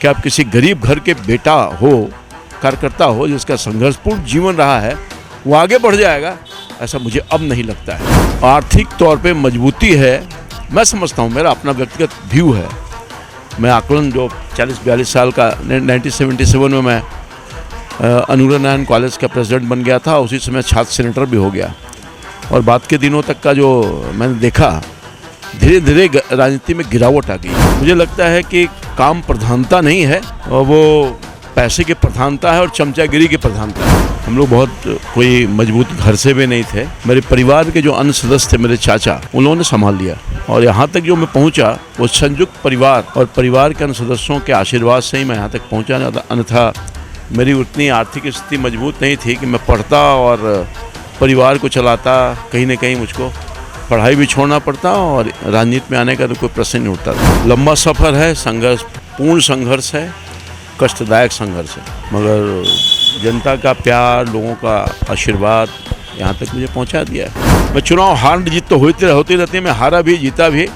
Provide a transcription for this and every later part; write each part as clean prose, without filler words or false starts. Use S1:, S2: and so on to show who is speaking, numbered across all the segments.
S1: कि आप किसी गरीब घर के बेटा हो, कार्यकर्ता हो, जिसका संघर्षपूर्ण जीवन रहा है, वो आगे बढ़ जाएगा, ऐसा मुझे अब नहीं लगता है। आर्थिक तौर पे मजबूती है, मैं समझता हूँ, मेरा अपना व्यक्तिगत व्यू है। मैं आकलन जो 40-42 साल का 1977 में मैं अनुग्रह नारायण कॉलेज का प्रेसिडेंट बन गया था, उसी समय छात्र सेनेटर भी हो गया। और बाद के दिनों तक का जो मैंने देखा, धीरे धीरे राजनीति में गिरावट आ गई। मुझे लगता है कि काम प्रधानता नहीं है, और वो पैसे की प्रधानता है और चमचागिरी की प्रधानता है। हम लोग बहुत कोई मजबूत घर से भी नहीं थे। मेरे परिवार के जो अन्य सदस्य थे, मेरे चाचा, उन्होंने संभाल लिया, और यहाँ तक जो मैं पहुँचा वो संयुक्त परिवार और परिवार के अन्य सदस्यों के आशीर्वाद से ही मैं यहाँ तक पहुँचा। अन्यथा मेरी उतनी आर्थिक स्थिति मजबूत नहीं थी कि मैं पढ़ता और परिवार को चलाता। कहीं ना कहीं मुझको पढ़ाई भी छोड़ना पड़ता और राजनीति में आने का तो कोई प्रश्न नहीं उठता था। लंबा सफ़र है, संघर्ष, पूर्ण संघर्ष है, कष्टदायक संघर्ष है, मगर जनता का प्यार, लोगों का आशीर्वाद यहाँ तक मुझे पहुँचा दिया है। मैं चुनाव हार जीत तो होती रहती है, मैं हारा भी जीता भी,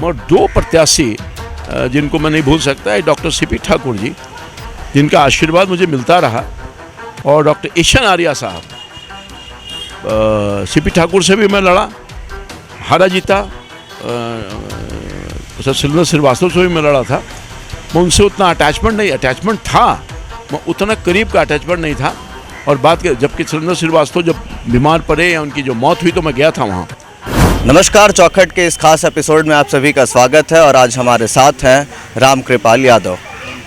S1: मगर 2 प्रत्याशी जिनको मैं नहीं भूल सकता है, डॉक्टर सीपी ठाकुर जी, जिनका आशीर्वाद मुझे मिलता रहा, और डॉक्टर ईशन आर्या साहब। सीपी ठाकुर से भी मैं लड़ा, हारा जीता। सुरेंद्र श्रीवास्तव से भी मैं लड़ा था। मैं उनसे उतना अटैचमेंट था, मैं उतना करीब का अटैचमेंट नहीं था। और बात के जबकि सुरेंद्र श्रीवास्तव जब बीमार पड़े या उनकी जो मौत हुई तो मैं गया था वहाँ।
S2: नमस्कार, चौखट के इस खास एपिसोड में आप सभी का स्वागत है। और आज हमारे साथ हैं रामकृपाल यादव,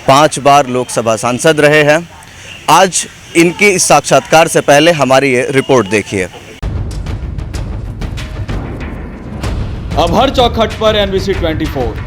S2: 5 बार लोकसभा सांसद रहे हैं। आज इनकी इस साक्षात्कार से पहले हमारी ये रिपोर्ट देखिए।
S3: अब हर चौखट पर NBC 24।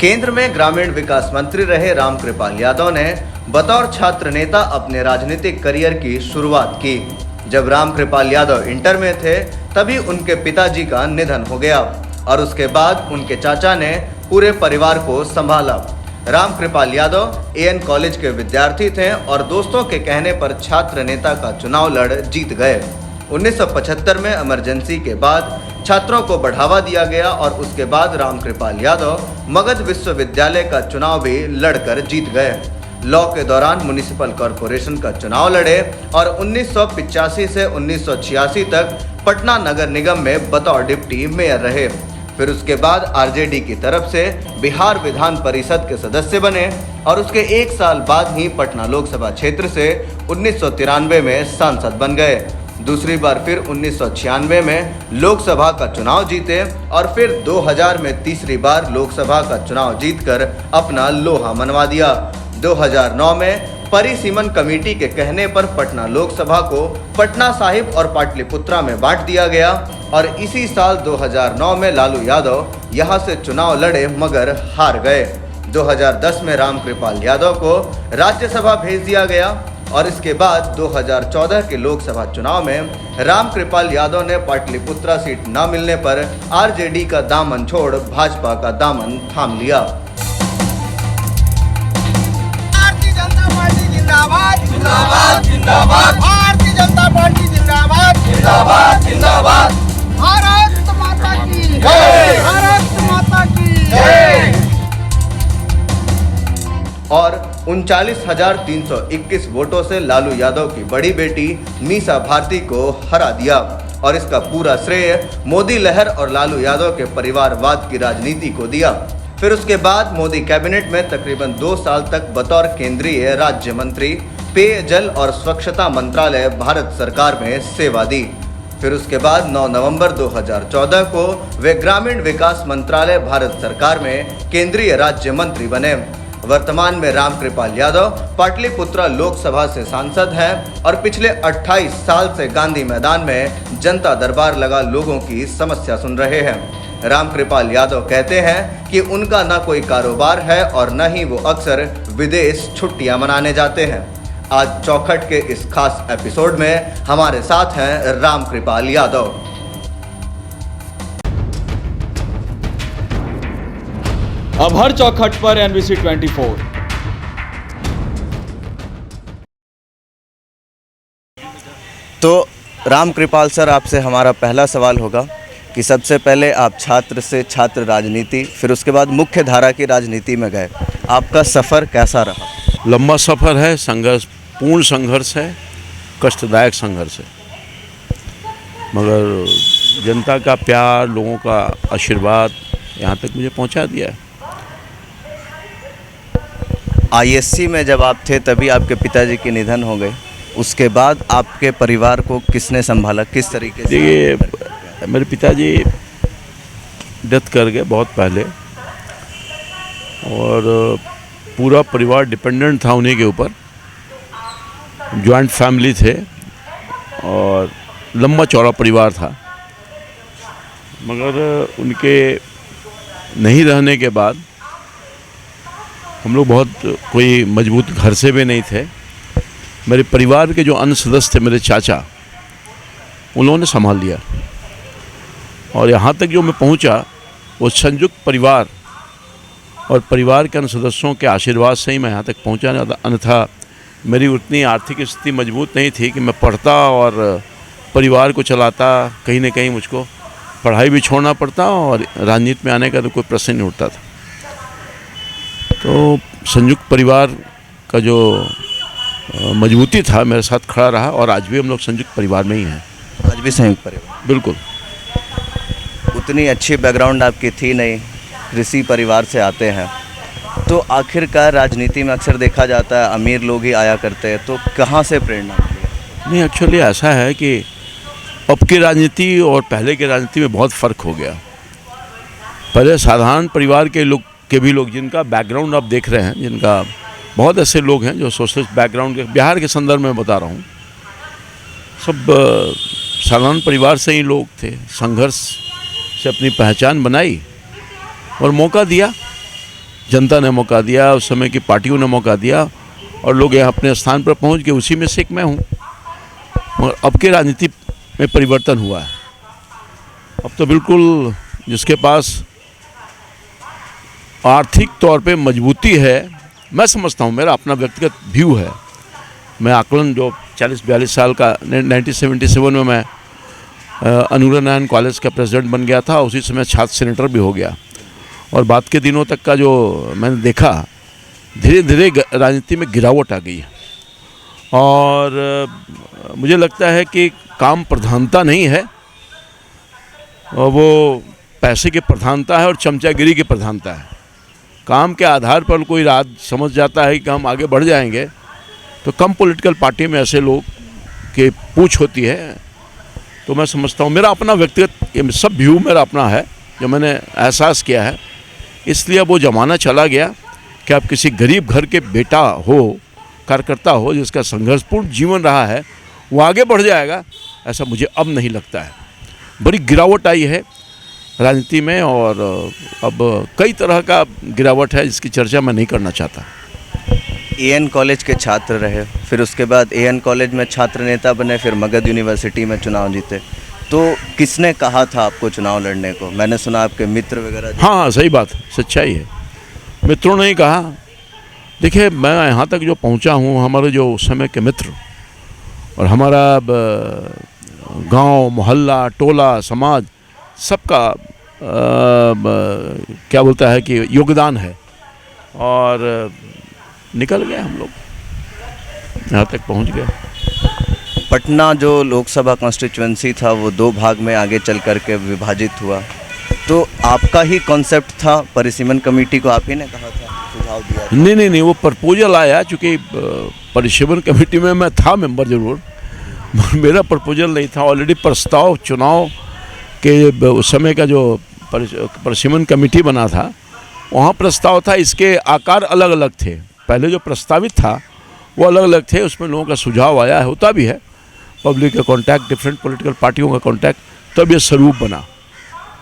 S2: केंद्र में ग्रामीण विकास मंत्री रहे रामकृपाल यादव ने बतौर छात्र नेता अपने राजनीतिक करियर की शुरुआत की। जब रामकृपाल यादव इंटर में थे तभी उनके पिताजी का निधन हो गया और उसके बाद उनके चाचा ने पूरे परिवार को संभाला। रामकृपाल यादव AN कॉलेज के विद्यार्थी थे और दोस्तों के कहने पर छात्र नेता का चुनाव लड़ जीत गए। 1975 में इमरजेंसी के बाद छात्रों को बढ़ावा दिया गया और उसके बाद रामकृपाल यादव मगध विश्वविद्यालय का चुनाव भी लड़कर जीत गए। लॉ के दौरान म्युनिसिपल कॉरपोरेशन का चुनाव लड़े और 1985 से 1986 तक पटना नगर निगम में बतौर डिप्टी मेयर रहे। फिर उसके बाद RJD की तरफ से बिहार विधान परिषद के सदस्य बने और उसके 1 साल बाद ही पटना लोकसभा क्षेत्र से 1993 में सांसद बन गए। दूसरी बार फिर 1996 में लोकसभा का चुनाव जीते और फिर 2000 में तीसरी बार लोकसभा का चुनाव जीतकर अपना लोहा मनवा दिया। 2009 में परिसीमन कमेटी के कहने पर पटना लोकसभा को पटना साहिब और पाटलिपुत्रा में बांट दिया गया और इसी साल 2009 में लालू यादव यहां से चुनाव लड़े मगर हार गए। 2010 में रामकृपाल यादव को राज्यसभा भेज दिया गया और इसके बाद 2014 के लोकसभा चुनाव में रामकृपाल यादव ने पाटलिपुत्रा सीट न मिलने पर RJD का दामन छोड़ भाजपा का दामन थाम लिया।
S4: भारतीय जनता पार्टी जिंदाबाद जिंदाबाद जिंदाबाद, भारतीय जनता पार्टी जिंदाबाद जिंदाबाद जिंदाबाद, भारत माता की जय, भारत माता की जय।
S2: और 39,321 वोटों से लालू यादव की बड़ी बेटी मीसा भारती को हरा दिया और इसका पूरा श्रेय मोदी लहर और लालू यादव के परिवारवाद की राजनीति को दिया। फिर उसके बाद मोदी कैबिनेट में तकरीबन 2 साल तक बतौर केंद्रीय राज्य मंत्री पेयजल और स्वच्छता मंत्रालय भारत सरकार में सेवा दी। फिर उसके बाद 9 नवंबर 2014 को वे ग्रामीण विकास मंत्रालय भारत सरकार में केंद्रीय राज्य मंत्री बने। वर्तमान में रामकृपाल यादव पाटलिपुत्रा लोकसभा से सांसद हैं और पिछले 28 साल से गांधी मैदान में जनता दरबार लगा लोगों की समस्या सुन रहे हैं। रामकृपाल यादव कहते हैं कि उनका न कोई कारोबार है और न ही वो अक्सर विदेश छुट्टियां मनाने जाते हैं। आज चौखट के इस खास एपिसोड में हमारे साथ हैं रामकृपाल यादव।
S3: अब हर चौखट पर NBC 24।
S2: तो रामकृपाल सर, आपसे हमारा पहला सवाल होगा कि सबसे पहले आप छात्र से छात्र राजनीति, फिर उसके बाद मुख्य धारा की राजनीति में गए। आपका सफ़र कैसा रहा?
S1: लंबा सफ़र है, संघर्ष, पूर्ण संघर्ष है, कष्टदायक संघर्ष है, मगर जनता का प्यार, लोगों का आशीर्वाद यहाँ तक मुझे पहुँचा दिया है।
S2: ISC में जब आप थे तभी आपके पिताजी के निधन हो गए। उसके बाद आपके परिवार को किसने संभाला, किस तरीके से?
S1: देखिए, मेरे पिताजी डेथ कर गए बहुत पहले और पूरा परिवार डिपेंडेंट था उन्हीं के ऊपर। जॉइंट फैमिली थे और लंबा चौड़ा परिवार था, मगर उनके नहीं रहने के बाद हम लोग बहुत कोई मजबूत घर से भी नहीं थे। मेरे परिवार के जो अन्य सदस्य थे, मेरे चाचा, उन्होंने संभाल लिया और यहाँ तक जो मैं पहुँचा वो संयुक्त परिवार और परिवार के अन्य सदस्यों के आशीर्वाद से ही मैं यहाँ तक पहुँचा। अन्यथा मेरी उतनी आर्थिक स्थिति मजबूत नहीं थी कि मैं पढ़ता और परिवार को चलाता। कहीं ना कहीं मुझको पढ़ाई भी छोड़ना पड़ता और राजनीति में आने का तो कोई प्रश्न नहीं उठता था। तो संयुक्त परिवार का जो मजबूती था मेरे साथ खड़ा रहा और आज भी हम लोग संयुक्त परिवार में ही हैं।
S2: आज भी संयुक्त परिवार?
S1: बिल्कुल।
S2: उतनी अच्छी बैकग्राउंड आपकी थी नहीं, कृषि परिवार से आते हैं, तो आखिरकार राजनीति में अक्सर देखा जाता है अमीर लोग ही आया करते हैं, तो कहाँ से प्रेरणा मिली?
S1: नहीं, एक्चुअली ऐसा है कि अब की राजनीति और पहले की राजनीति में बहुत फ़र्क हो गया। पहले साधारण परिवार के लोग जिनका बैकग्राउंड आप देख रहे हैं, जिनका बहुत ऐसे लोग हैं जो सोशलिस्ट बैकग्राउंड के, बिहार के संदर्भ में बता रहा हूँ, सब साधारण परिवार से ही लोग थे। संघर्ष से अपनी पहचान बनाई और मौका दिया, जनता ने मौका दिया, उस समय की पार्टियों ने मौका दिया और लोग यहाँ अपने स्थान पर पहुँच गए। उसी में से एक मैं हूँ। मगर अब की राजनीति में परिवर्तन हुआ है। अब तो बिल्कुल जिसके पास आर्थिक तौर पे मजबूती है, मैं समझता हूँ, मेरा अपना व्यक्तिगत व्यू है, मैं आकलन जो 40-42 साल का 1977 में मैं अनुग्रह नारायण कॉलेज का प्रेसिडेंट बन गया था। उसी समय छात्र सेनेटर भी हो गया और बाद के दिनों तक का जो मैंने देखा, धीरे धीरे राजनीति में गिरावट आ गई है और मुझे लगता है कि काम प्रधानता नहीं है, वो पैसे की प्रधानता है और चमचागिरी की प्रधानता है। काम के आधार पर कोई राज समझ जाता है कि हम आगे बढ़ जाएंगे, तो कम पॉलिटिकल पार्टी में ऐसे लोग की पूछ होती है। तो मैं समझता हूँ, मेरा अपना व्यक्तिगत, ये सब व्यू मेरा अपना है जो मैंने एहसास किया है। इसलिए वो ज़माना चला गया कि आप किसी गरीब घर के बेटा हो, कार्यकर्ता हो, जिसका संघर्षपूर्ण जीवन रहा है, वो आगे बढ़ जाएगा, ऐसा मुझे अब नहीं लगता है। बड़ी गिरावट आई है राजनीति में और अब कई तरह का गिरावट है जिसकी चर्चा मैं नहीं करना चाहता।
S2: AN कॉलेज के छात्र रहे, फिर उसके बाद AN कॉलेज में छात्र नेता बने, फिर मगध यूनिवर्सिटी में चुनाव जीते। तो किसने कहा था आपको चुनाव लड़ने को? मैंने सुना आपके मित्र वगैरह।
S1: हाँ, सही बात, सच्चाई है, मित्रों ने ही कहा। देखिए, मैं यहाँ तक जो पहुँचा हूँ, हमारे जो उस समय के मित्र और हमारा गांव, मोहल्ला, टोला, समाज, सबका क्या बोलता है कि योगदान है और निकल गए हम लोग, यहाँ तक पहुँच गए।
S2: पटना जो लोकसभा कॉन्स्टिट्यूएंसी था वो 2 भाग में आगे चल करके विभाजित हुआ, तो आपका ही कॉन्सेप्ट था, परिसीमन कमेटी को आप ही ने कहा था, सुझाव दिया था?
S1: नहीं, वो प्रपोजल आया, चूँकि परिसीमन कमेटी में मैं था मेंबर ज़रूर, मेरा प्रपोजल नहीं था। ऑलरेडी प्रस्ताव चुनाव के उस समय का जो परिसीमन कमेटी बना था, वहाँ प्रस्ताव था, इसके आकार अलग अलग थे। पहले जो प्रस्तावित था वो अलग अलग थे, उसमें लोगों का सुझाव आया है, होता भी है, पब्लिक का कॉन्टैक्ट, डिफरेंट पॉलिटिकल पार्टियों का कॉन्टैक्ट, तब ये स्वरूप बना।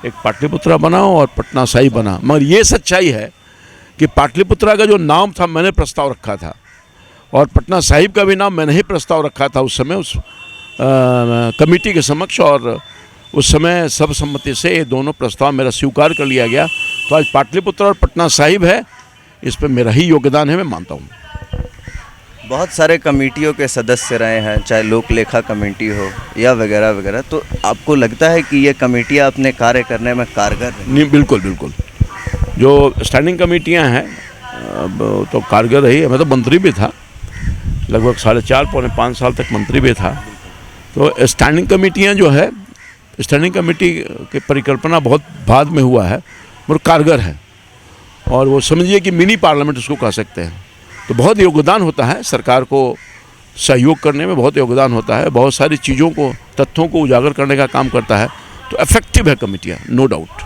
S1: एक पाटलिपुत्रा बना और पटना साहिब बना। मगर ये सच्चाई है कि पाटलिपुत्रा का जो नाम था मैंने प्रस्ताव रखा था और पटना साहिब का भी नाम मैंने ही प्रस्ताव रखा था उस समय उस कमेटी के समक्ष, और उस समय सर्वसम्मति से ये दोनों प्रस्ताव मेरा स्वीकार कर लिया गया। तो आज पाटलिपुत्रा और पटना साहिब है, इस पर मेरा ही योगदान है, मैं मानता हूँ।
S2: बहुत सारे कमेटियों के सदस्य रहे हैं, चाहे लोक लेखा कमेटी हो या वगैरह वगैरह, तो आपको लगता है कि ये कमेटियाँ अपने कार्य करने में कारगर हैं?
S1: नहीं, बिल्कुल बिल्कुल। जो स्टैंडिंग कमेटियाँ हैं तो कारगर रही है। मैं तो मंत्री भी था, लगभग 4.5 पौने 5 साल तक मंत्री भी था। तो स्टैंडिंग कमेटियाँ जो है, स्टैंडिंग कमेटी की परिकल्पना बहुत बाद में हुआ है मगर कारगर है, और वो समझिए कि मिनी पार्लियामेंट उसको कह सकते हैं। तो बहुत योगदान होता है, सरकार को सहयोग करने में बहुत योगदान होता है, बहुत सारी चीज़ों को, तथ्यों को उजागर करने का काम करता है। तो इफेक्टिव है कमेटियाँ, नो डाउट,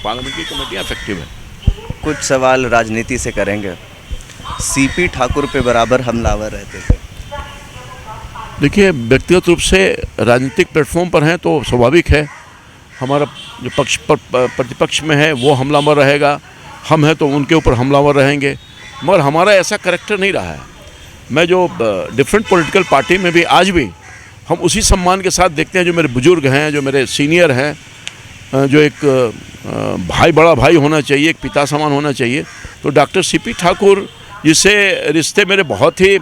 S1: पार्लियामेंट की कमेटियाँ इफेक्टिव है।
S2: कुछ सवाल राजनीति से करेंगे। सीपी ठाकुर पे बराबर हमलावर रहते थे।
S1: देखिए, व्यक्तिगत रूप से राजनीतिक प्लेटफॉर्म पर हैं तो स्वाभाविक है, हमारा जो पक्ष पर प्रतिपक्ष में है वो हमलावर रहेगा, हम हैं तो उनके ऊपर हमलावर रहेंगे। मगर हमारा ऐसा करैक्टर नहीं रहा है। मैं जो डिफरेंट पॉलिटिकल पार्टी में भी आज भी हम उसी सम्मान के साथ देखते हैं जो मेरे बुजुर्ग हैं, जो मेरे सीनियर हैं, जो एक भाई, बड़ा भाई होना चाहिए, एक पिता समान होना चाहिए। तो डॉक्टर सीपी ठाकुर जिससे रिश्ते मेरे बहुत ही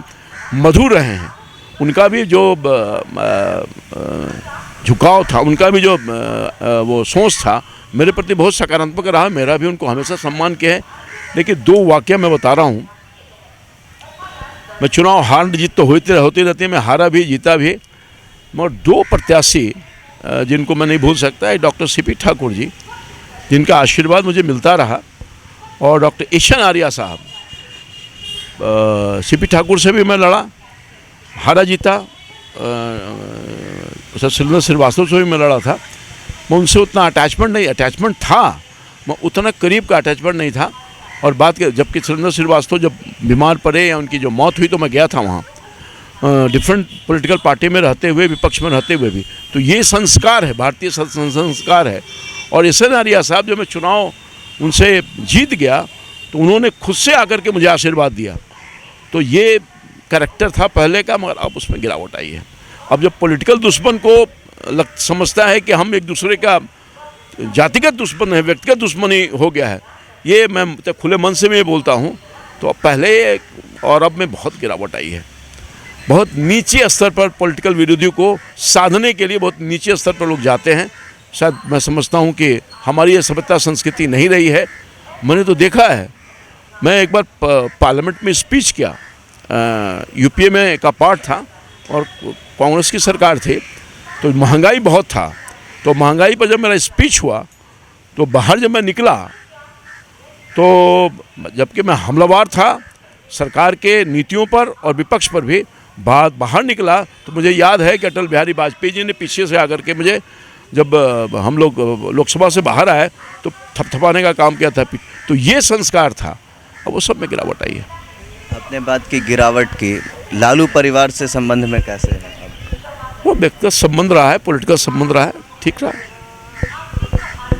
S1: मधुर रहे हैं, उनका भी जो झुकाव था, उनका भी जो वो सोच था मेरे प्रति बहुत सकारात्मक रहा। मेरा भी उनको हमेशा सम्मान किया है। देखिए, 2 वाक़या मैं बता रहा हूँ। मैं चुनाव हार जीत तो होती रहती है, मैं हारा भी जीता भी, मगर 2 प्रत्याशी जिनको मैं नहीं भूल सकता है, डॉक्टर सीपी ठाकुर जी, जिनका आशीर्वाद मुझे मिलता रहा, और डॉक्टर ईशन आर्या साहब। सीपी ठाकुर से भी मैं लड़ा, हारा जीता। सुरेंद्र श्रीवास्तव से भी मैं लड़ा था। मैं उनसे उतना अटैचमेंट था, मैं उतना करीब का अटैचमेंट नहीं था। और बात के, जबकि सुरेंद्र श्रीवास्तव जब बीमार पड़े या उनकी जो मौत हुई तो मैं गया था वहाँ, डिफरेंट पॉलिटिकल पार्टी में रहते हुए, विपक्ष में रहते हुए भी। तो ये संस्कार है, भारतीय संस्कार है। और ईशन आर्या साहब, जब मैं चुनाव उनसे जीत गया तो उन्होंने खुद से आकर के मुझे आशीर्वाद दिया। तो ये कैरेक्टर था पहले का, मगर अब उसमें गिरावट आई है। अब जब पॉलिटिकल दुश्मन को समझता है कि हम एक दूसरे का जातिगत दुश्मन है, व्यक्तिगत दुश्मनी हो गया है, ये मैं खुले मन से मैं बोलता हूँ। तो पहले और अब में बहुत गिरावट आई है। बहुत नीचे स्तर पर पॉलिटिकल विरोधियों को साधने के लिए बहुत नीचे स्तर पर लोग जाते हैं। शायद मैं समझता हूँ कि हमारी ये सभ्यता संस्कृति नहीं रही है। मैंने तो देखा है, मैं एक बार पार्लियामेंट में स्पीच किया, यूपीए में का पार्ट था और कांग्रेस की सरकार थी, तो महंगाई बहुत था। तो महंगाई पर जब मेरा स्पीच हुआ तो बाहर जब मैं निकला तो जबकि मैं हमलावर था सरकार के नीतियों पर और विपक्ष पर भी, बाहर निकला तो मुझे याद है कि अटल बिहारी वाजपेयी जी ने पीछे से आकर के मुझे, जब हम लोग लोकसभा से बाहर आए तो थपथपाने का काम किया था। तो ये संस्कार था, अब वो सब में गिरावट आई है।
S2: आपने बात की गिरावट की, लालू परिवार से संबंध में कैसे है?
S1: वो व्यक्तिगत संबंध रहा है, पॉलिटिकल संबंध रहा है, ठीक रहा।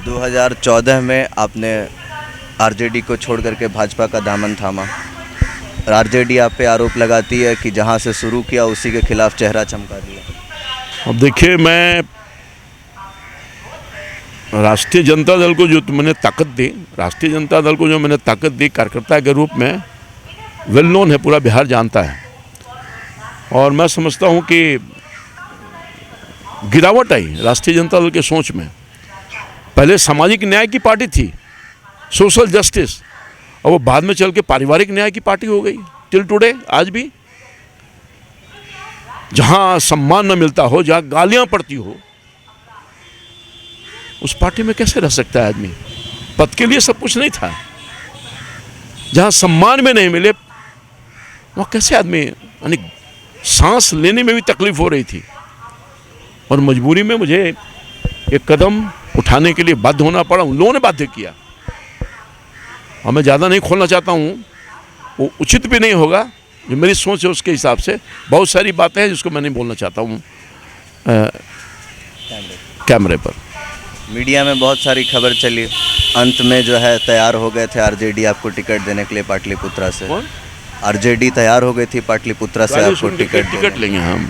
S2: 2014 में आपने आरजेडी को छोड़ करके भाजपा का दामन थामा। आरजेडी आप पे आरोप लगाती है कि जहां से शुरू किया उसी के खिलाफ चेहरा चमका दिया।
S1: अब देखिए, मैं राष्ट्रीय जनता दल को जो मैंने ताकत दी, राष्ट्रीय जनता दल को जो मैंने ताकत दी कार्यकर्ता के रूप में, वेल नोन है, पूरा बिहार जानता है। और मैं समझता हूँ कि गिरावट आई राष्ट्रीय जनता दल के सोच में। पहले सामाजिक न्याय की पार्टी थी, सोशल जस्टिस, और वो बाद में चल के पारिवारिक न्याय की पार्टी हो गई। टिल टुडे, आज भी जहाँ सम्मान न मिलता हो, जहाँ गालियाँ पड़ती हो, उस पार्टी में कैसे रह सकता है आदमी? पद के लिए सब कुछ नहीं था। जहाँ सम्मान में नहीं मिले वहाँ कैसे आदमी, यानी सांस लेने में भी तकलीफ हो रही थी। और मजबूरी में मुझे एक कदम उठाने के लिए बाध्य होना पड़ा, उन लोगों ने बाध्य किया। और मैं ज़्यादा नहीं खोलना चाहता हूँ, वो उचित भी नहीं होगा। जो मेरी सोच है उसके हिसाब से बहुत सारी बातें हैं जिसको मैं नहीं बोलना चाहता हूँ कैमरे पर।
S2: मीडिया में बहुत सारी खबर चली, अंत में जो है तैयार हो गए थे आरजेडी आपको टिकट देने के लिए पाटलिपुत्रा से।
S1: कौन?
S2: आरजेडी तैयार हो गई थी पाटलिपुत्रा से आपको टिकट
S1: टिकट लेंगे हम,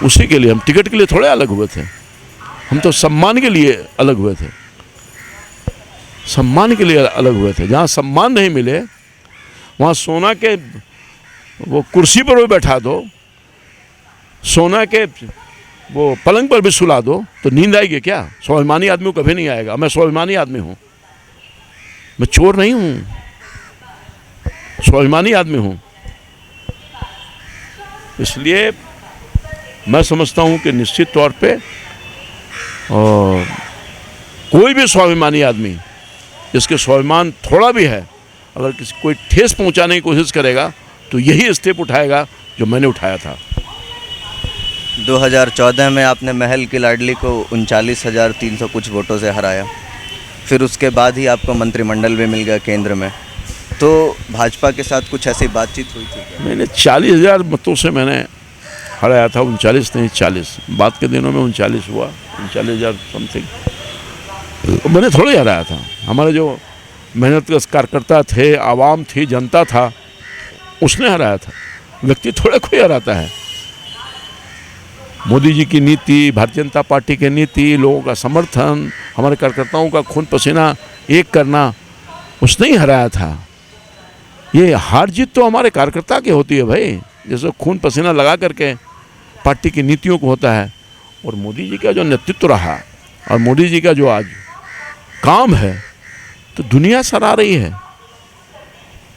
S1: उसी के लिए। हम टिकट के लिए थोड़े अलग हुए थे, हम तो सम्मान के लिए अलग हुए थे, सम्मान के लिए अलग हुए थे। जहाँ सम्मान नहीं मिले वहाँ सोना के वो कुर्सी पर भी बैठा दो, सोना के वो पलंग पर भी सुला दो, तो नींद आएगी क्या? स्वाभिमानी आदमी को कभी नहीं आएगा। मैं स्वाभिमानी आदमी हूँ, मैं चोर नहीं हूँ, स्वाभिमानी आदमी हूँ। इसलिए मैं समझता हूँ कि निश्चित तौर पे कोई भी स्वाभिमानी आदमी जिसके स्वाभिमान थोड़ा भी है, अगर किसी कोई ठेस पहुँचाने की कोशिश करेगा तो यही स्टेप उठाएगा जो मैंने उठाया था।
S2: 2014 में आपने महल की लाडली को 39,300 कुछ वोटों से हराया, फिर उसके बाद ही आपको मंत्रिमंडल भी मिल गया केंद्र में, तो भाजपा के साथ कुछ ऐसी बातचीत हुई थी क्या?
S1: मैंने 40,000 मतों से मैंने हराया था, 39 नहीं 40, बाद के दिनों में 39 हुआ, 39,000 समथिंग। मैंने थोड़ा ही हराया था, हमारे जो मेहनत के कार्यकर्ता थे, आवाम थी, जनता था, उसने हराया था। व्यक्ति थोड़ा कोई हराता है। मोदी जी की नीति, भारतीय जनता पार्टी की नीति, लोगों का समर्थन, हमारे कार्यकर्ताओं का खून पसीना एक करना, उसने ही हराया था। ये हार जीत तो हमारे कार्यकर्ता की होती है भाई, जैसे खून पसीना लगा करके पार्टी की नीतियों को होता है। और मोदी जी का जो नेतृत्व रहा और मोदी जी का जो आज काम है, तो दुनिया सराह रही है।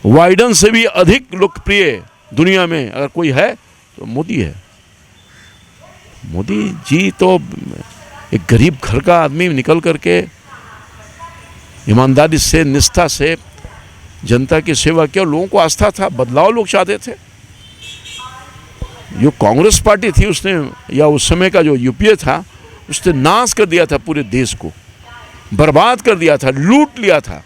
S1: बाइडेन से भी अधिक लोकप्रिय दुनिया में अगर कोई है तो मोदी है। मोदी जी तो एक गरीब घर का आदमी निकल करके ईमानदारी से, निष्ठा से जनता की सेवा की, और लोगों को आस्था था, बदलाव लोग चाहते थे। जो कांग्रेस पार्टी थी उसने, या उस समय का जो यूपीए था, उसने नाश कर दिया था पूरे देश को, बर्बाद कर दिया था, लूट लिया था,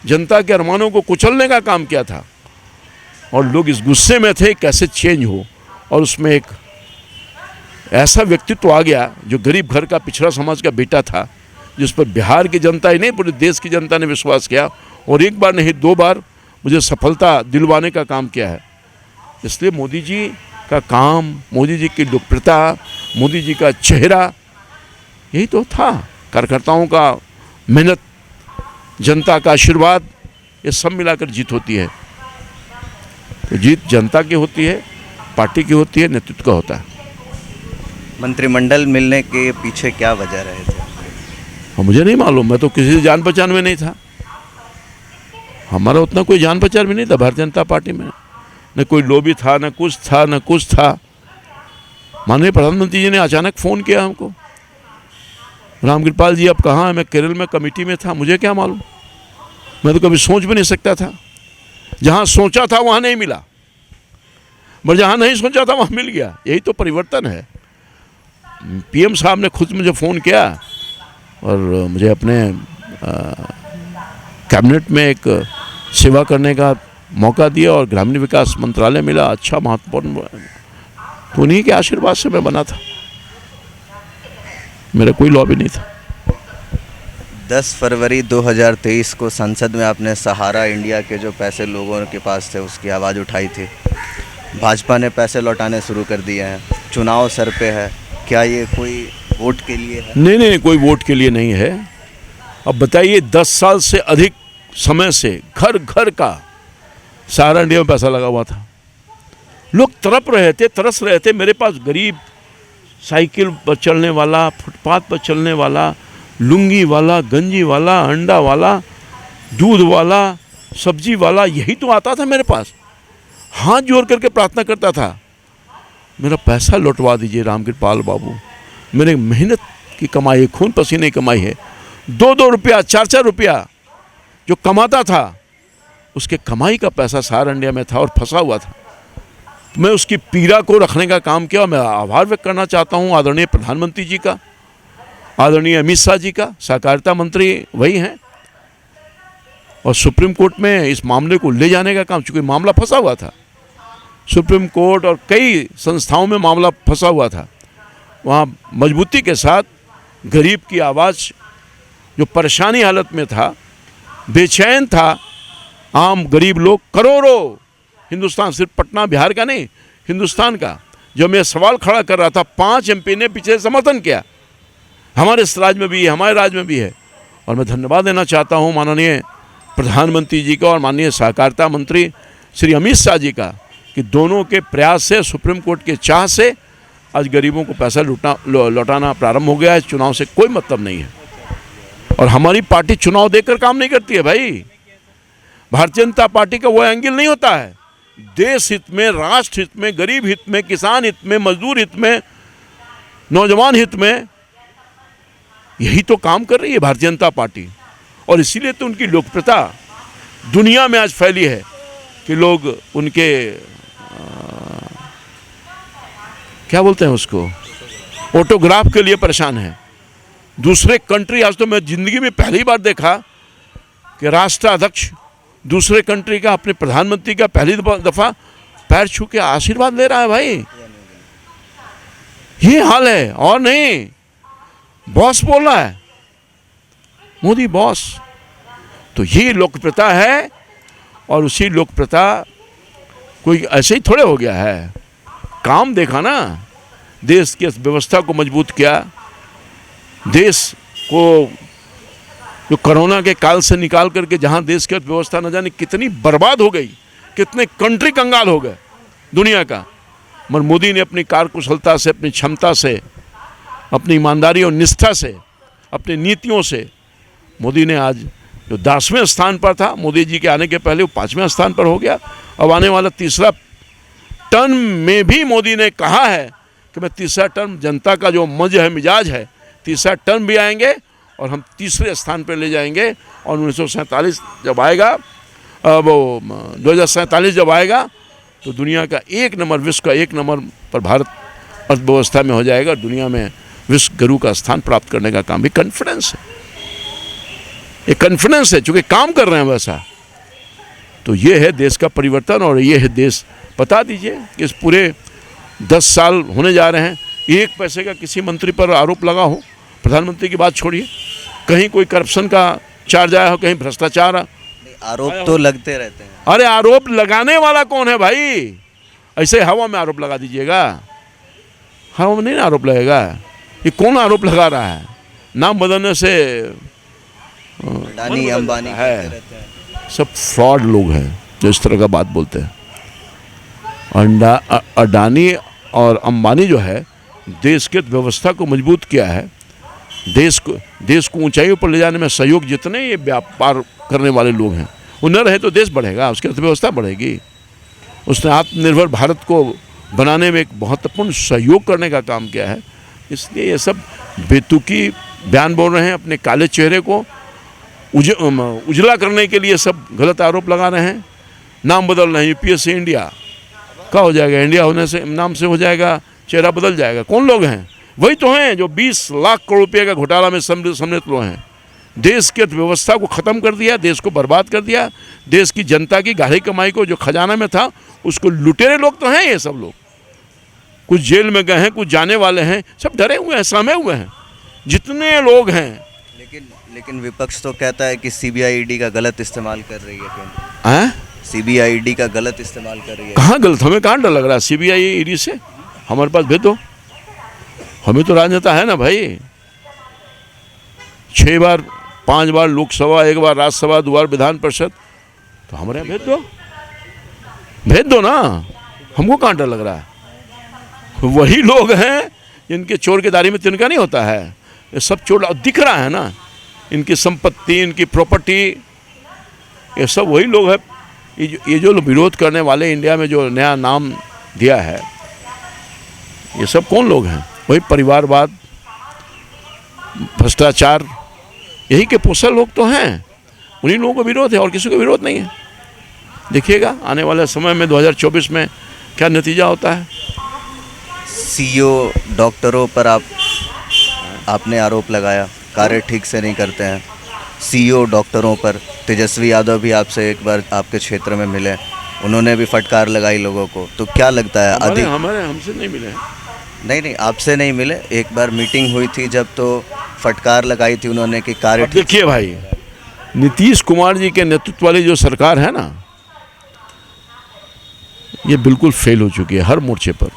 S1: जनता के अरमानों को कुचलने का काम किया था। और लोग इस गुस्से में थे कैसे चेंज हो, और उसमें एक ऐसा व्यक्तित्व आ गया जो गरीब घर का पिछड़ा समाज का बेटा था, जिस पर बिहार की जनता ही नहीं पूरे देश की जनता ने विश्वास किया, और एक बार नहीं 2 बार मुझे सफलता दिलवाने का काम किया है। इसलिए मोदी जी का काम, मोदी जी की लोकप्रियता, मोदी जी का चेहरा, यही तो था। कार्यकर्ताओं का मेहनत, जनता का आशीर्वाद, ये सब मिलाकर जीत होती है। तो जीत जनता की होती है, पार्टी की होती है, नेतृत्व का होता है।
S2: मंत्रिमंडल मिलने के पीछे क्या वजह रहे थे?
S1: हाँ, मुझे नहीं मालूम, मैं तो किसी से जान पहचान में नहीं था। हमारा उतना कोई जान पहचान भी नहीं था भारतीय जनता पार्टी में, न कोई लॉबी था, न कुछ था, न कुछ था। माननीय प्रधानमंत्री जी ने अचानक फ़ोन किया हमको, रामकृपाल जी आप कहाँ हैं? मैं केरल में कमेटी में था, मुझे क्या मालूम, मैं तो कभी सोच भी नहीं सकता था। जहाँ सोचा था वहाँ नहीं मिला, पर जहाँ नहीं सोचा था वहाँ मिल गया। यही तो परिवर्तन है। पीएम साहब ने खुद मुझे फ़ोन किया और मुझे अपने कैबिनेट में एक सेवा करने का मौका दिया और ग्रामीण विकास मंत्रालय मिला। अच्छा, महत्वपूर्ण, तो उन्हीं के आशीर्वाद से मैं बना था, मेरा कोई लॉबी नहीं था।
S2: 10 फरवरी 2023 को संसद में आपने सहारा इंडिया के जो पैसे लोगों के पास थे उसकी आवाज़ उठाई थी। भाजपा ने पैसे लौटाने शुरू कर दिए हैं, चुनाव सर पे है, क्या ये कोई वोट के लिए है?
S1: नहीं, कोई वोट के लिए नहीं है। अब बताइए, 10 साल से अधिक समय से घर घर का सहारा इंडिया में पैसा लगा हुआ था। लोग तड़प रहे थे, तरस रहे थे। मेरे पास गरीब, साइकिल पर चलने वाला, फुटपाथ पर चलने वाला, लुंगी वाला, गंजी वाला, अंडा वाला, दूध वाला, सब्जी वाला, यही तो आता था मेरे पास। हाथ जोड़ करके प्रार्थना करता था, मेरा पैसा लौटवा दीजिए रामकृपाल बाबू, मेरे मेहनत की कमाई है, खून पसीने की कमाई है। 2-2 रुपया, 4-4 रुपया जो कमाता था, उसके कमाई का पैसा सहारा इंडिया में था और फंसा हुआ था। मैं उसकी पीड़ा को रखने का काम किया। मैं आभार व्यक्त करना चाहता हूँ आदरणीय प्रधानमंत्री जी का, आदरणीय अमित शाह जी का। सहकारिता मंत्री वही हैं, और सुप्रीम कोर्ट में इस मामले को ले जाने का काम, चूँकि मामला फंसा हुआ था, सुप्रीम कोर्ट और कई संस्थाओं में मामला फंसा हुआ था, वहाँ मजबूती के साथ गरीब की आवाज़, जो परेशानी हालत में था, बेचैन था, आम गरीब लोग करोड़ों, हिंदुस्तान, सिर्फ पटना बिहार का नहीं, हिंदुस्तान का, जो मैं सवाल खड़ा कर रहा था, 5 MP ने पीछे समर्थन किया। हमारे इस राज्य में भी है, हमारे राज्य में भी है। और मैं धन्यवाद देना चाहता हूँ माननीय प्रधानमंत्री जी का और माननीय सहकारिता मंत्री श्री अमित शाह जी का, कि दोनों के प्रयास से, सुप्रीम कोर्ट के चाह से आज गरीबों को पैसा लौटाना प्रारंभ हो गया है। चुनाव से कोई मतलब नहीं है। और हमारी पार्टी चुनाव देकर काम नहीं करती है भाई। भारतीय जनता पार्टी का वो एंगल नहीं होता है। देश हित में, राष्ट्र हित में, गरीब हित में, किसान हित में, मजदूर हित में, नौजवान हित में, यही तो काम कर रही है भारतीय जनता पार्टी। और इसीलिए तो उनकी लोकप्रियता दुनिया में आज फैली है कि लोग उनके क्या बोलते हैं उसको, ऑटोग्राफ के लिए परेशान हैं। दूसरे कंट्री, आज तो मैं जिंदगी में पहली बार देखा कि राष्ट्राध्यक्ष दूसरे कंट्री का, अपने प्रधानमंत्री का पहली दफा पैर छू के आशीर्वाद ले रहा है भाई। ये हाल है और नहीं। बॉस बोल रहा है, मोदी बॉस। तो ये लोकप्रियता है। और उसी लोकप्रियता कोई ऐसे ही थोड़े हो गया है, काम देखा ना, देश की व्यवस्था को मजबूत किया, देश को जो कोरोना के काल से निकाल करके, जहां देश की अर्थव्यवस्था न जाने कितनी बर्बाद हो गई, कितने कंट्री कंगाल हो गए दुनिया का, मगर मोदी ने अपनी कार्यकुशलता से, अपनी क्षमता से, अपनी ईमानदारी और निष्ठा से, अपनी नीतियों से, मोदी ने आज जो 10वें स्थान पर था, मोदी जी के आने के पहले वो 5वें स्थान पर हो गया। अब आने वाला तीसरा टर्म में भी मोदी ने कहा है कि मैं तीसरा टर्म, जनता का जो मिजाज है, तीसरा टर्म भी आएंगे और हम तीसरे स्थान पर ले जाएंगे। और 1947 जब आएगा, वो 2047 जब आएगा, तो दुनिया का 1 नंबर, विश्व का 1 नंबर पर भारत अर्थव्यवस्था में हो जाएगा। दुनिया में विश्व गुरु का स्थान प्राप्त करने का काम भी कॉन्फिडेंस है, ये कॉन्फिडेंस है, चूँकि काम कर रहे हैं वैसा। तो ये है देश का परिवर्तन। और ये है देश, बता दीजिए कि इस पूरे 10 साल होने जा रहे हैं, 1 पैसे का किसी मंत्री पर आरोप लगा हो, प्रधानमंत्री की बात छोड़िए, कहीं कोई करप्शन का चार्ज आया हो, कहीं भ्रष्टाचार।
S2: आरोप तो लगते रहते हैं।
S1: अरे आरोप लगाने वाला कौन है भाई? ऐसे हवा में आरोप लगा दीजिएगा, हवा में नहीं आरोप लगेगा। ये कौन आरोप लगा रहा है? नाम बदलने से
S2: अडानी अंबानी
S1: है, सब फ्रॉड लोग हैं जो इस तरह का बात बोलते हैं। अडानी और अंबानी जो है, देश के व्यवस्था को मजबूत किया है, देश को ऊंचाइयों पर ले जाने में सहयोग, जितने ये व्यापार करने वाले लोग हैं, वो न रहे तो देश बढ़ेगा, उसकी अर्थव्यवस्था बढ़ेगी। उसने आत्मनिर्भर भारत को बनाने में एक महत्वपूर्ण सहयोग करने का काम किया है। इसलिए ये सब बेतुकी बयान बोल रहे हैं, अपने काले चेहरे को उजला करने के लिए सब गलत आरोप लगा रहे हैं। नाम बदल रहे हैं, यूपीए से इंडिया का हो जाएगा, इंडिया होने से नाम से हो जाएगा, चेहरा बदल जाएगा। कौन लोग हैं? वही तो हैं जो 20 लाख करोड़ रुपये का घोटाला में सम्मिलित लोग हैं। देश की अर्थव्यवस्था को ख़त्म कर दिया, देश को बर्बाद कर दिया, देश की जनता की गाढ़ी कमाई को, जो खजाना में था, उसको लुटेरे लोग तो हैं ये सब लोग। कुछ जेल में गए हैं, कुछ जाने वाले हैं, सब डरे हुए हैं, सहमे हुए हैं, जितने लोग हैं।
S2: लेकिन विपक्ष तो कहता है कि सीबीआई ईडी का गलत इस्तेमाल कर रही है। क्यों? सीबीआई ईडी का गलत इस्तेमाल कर रही है।
S1: कहाँ गलत? हमें कहाँ डर लग रहा है सीबीआई ईडी से? हमारे पास भेज दो, हमें तो राजनेता है ना भाई। 6 बार 5 बार लोकसभा, 1 बार राज्यसभा, 2 बार विधान परिषद, तो हमारे यहाँ भेज दो ना। हमको कहाँ डर लग रहा है? वही लोग हैं जिनके चोर के दारी में तिनका नहीं होता है। ये सब चोर दिख रहा है ना, इनकी संपत्ति, इनकी प्रॉपर्टी, ये सब वही लोग हैं। ये जो विरोध करने वाले, इंडिया में जो नया नाम दिया है, ये सब कौन लोग हैं? वही परिवारवाद, भ्रष्टाचार, यही के पोषक लोग तो हैं। उन्हीं लोगों को विरोध है और किसी को विरोध नहीं है। देखिएगा आने वाले समय में 2024 में क्या नतीजा होता है।
S2: सीईओ डॉक्टरों पर आपने आरोप लगाया, कार्य ठीक से नहीं करते हैं। सीईओ डॉक्टरों पर, तेजस्वी यादव भी आपसे एक बार आपके क्षेत्र में मिले, उन्होंने भी फटकार लगाई लोगों को। तो क्या लगता है?
S1: हमसे नहीं मिले।
S2: नहीं, आपसे नहीं मिले। एक बार मीटिंग हुई थी जब, तो फटकार लगाई थी उन्होंने कि कार्य
S1: अब देखिए भाई, नीतीश कुमार जी के नेतृत्व वाली जो सरकार है ना, ये बिल्कुल फेल हो चुकी है हर मोर्चे पर।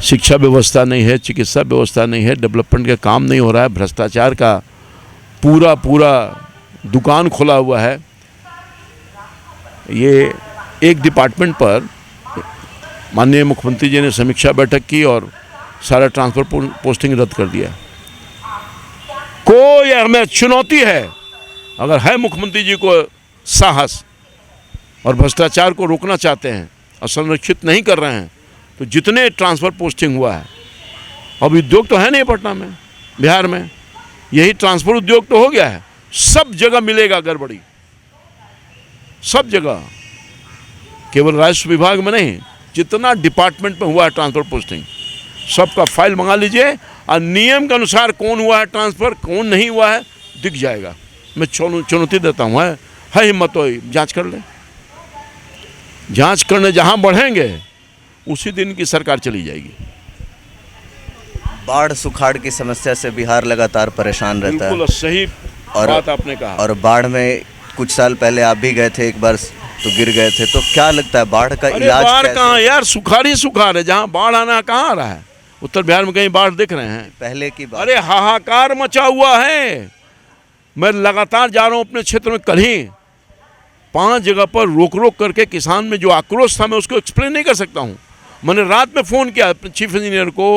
S1: शिक्षा व्यवस्था नहीं है, चिकित्सा व्यवस्था नहीं है, डेवलपमेंट का काम नहीं हो रहा है, भ्रष्टाचार का पूरा दुकान खोला हुआ है। ये एक डिपार्टमेंट पर माननीय मुख्यमंत्री जी ने समीक्षा बैठक की और सारा ट्रांसफर पोस्टिंग रद्द कर दिया। कोई हमें चुनौती है, अगर है मुख्यमंत्री जी को साहस और भ्रष्टाचार को रोकना चाहते हैं और संरक्षित नहीं कर रहे हैं, तो जितने ट्रांसफ़र पोस्टिंग हुआ है, अब उद्योग तो है नहीं पटना में, बिहार में, यही ट्रांसफ़र उद्योग तो हो गया है, सब जगह मिलेगा गड़बड़ी, सब जगह, केवल राजस्व विभाग में नहीं, जितना डिपार्टमेंट में हुआ है ट्रांसफ़र पोस्टिंग, सबका फाइल मंगा लीजिए और नियम के अनुसार कौन हुआ है ट्रांसफ़र, कौन नहीं हुआ है, दिख जाएगा। मैं चुनौती देता हूँ, है हिम्मत हो, जांच कर ले। जांच करने जहां बढ़ेंगे उसी दिन की सरकार चली जाएगी।
S2: बाढ़ सुखाड़ की समस्या से बिहार लगातार परेशान रहता है।
S1: बिल्कुल सही बात आपने कहा।
S2: और बाढ़ में कुछ साल पहले आप भी गए थे एक बार, तो गिर गए थे, तो क्या लगता है बाढ़ का इलाज
S1: बाढ़
S2: कैसे?
S1: कहाँ यार, सुखाड़ ही सुखाड़ है। जहाँ बाढ़ आना कहाँ आ रहा है? उत्तर बिहार में कहीं बाढ़ दिख रहे हैं?
S2: पहले की बात।
S1: अरे हाहाकार मचा हुआ है। मैं लगातार जा रहा हूँ अपने क्षेत्र में। कल ही 5 जगह पर रोक करके किसान में जो आक्रोश था, मैं उसको एक्सप्लेन नहीं कर सकता हूँ। मैंने रात में फ़ोन किया अपने चीफ इंजीनियर को,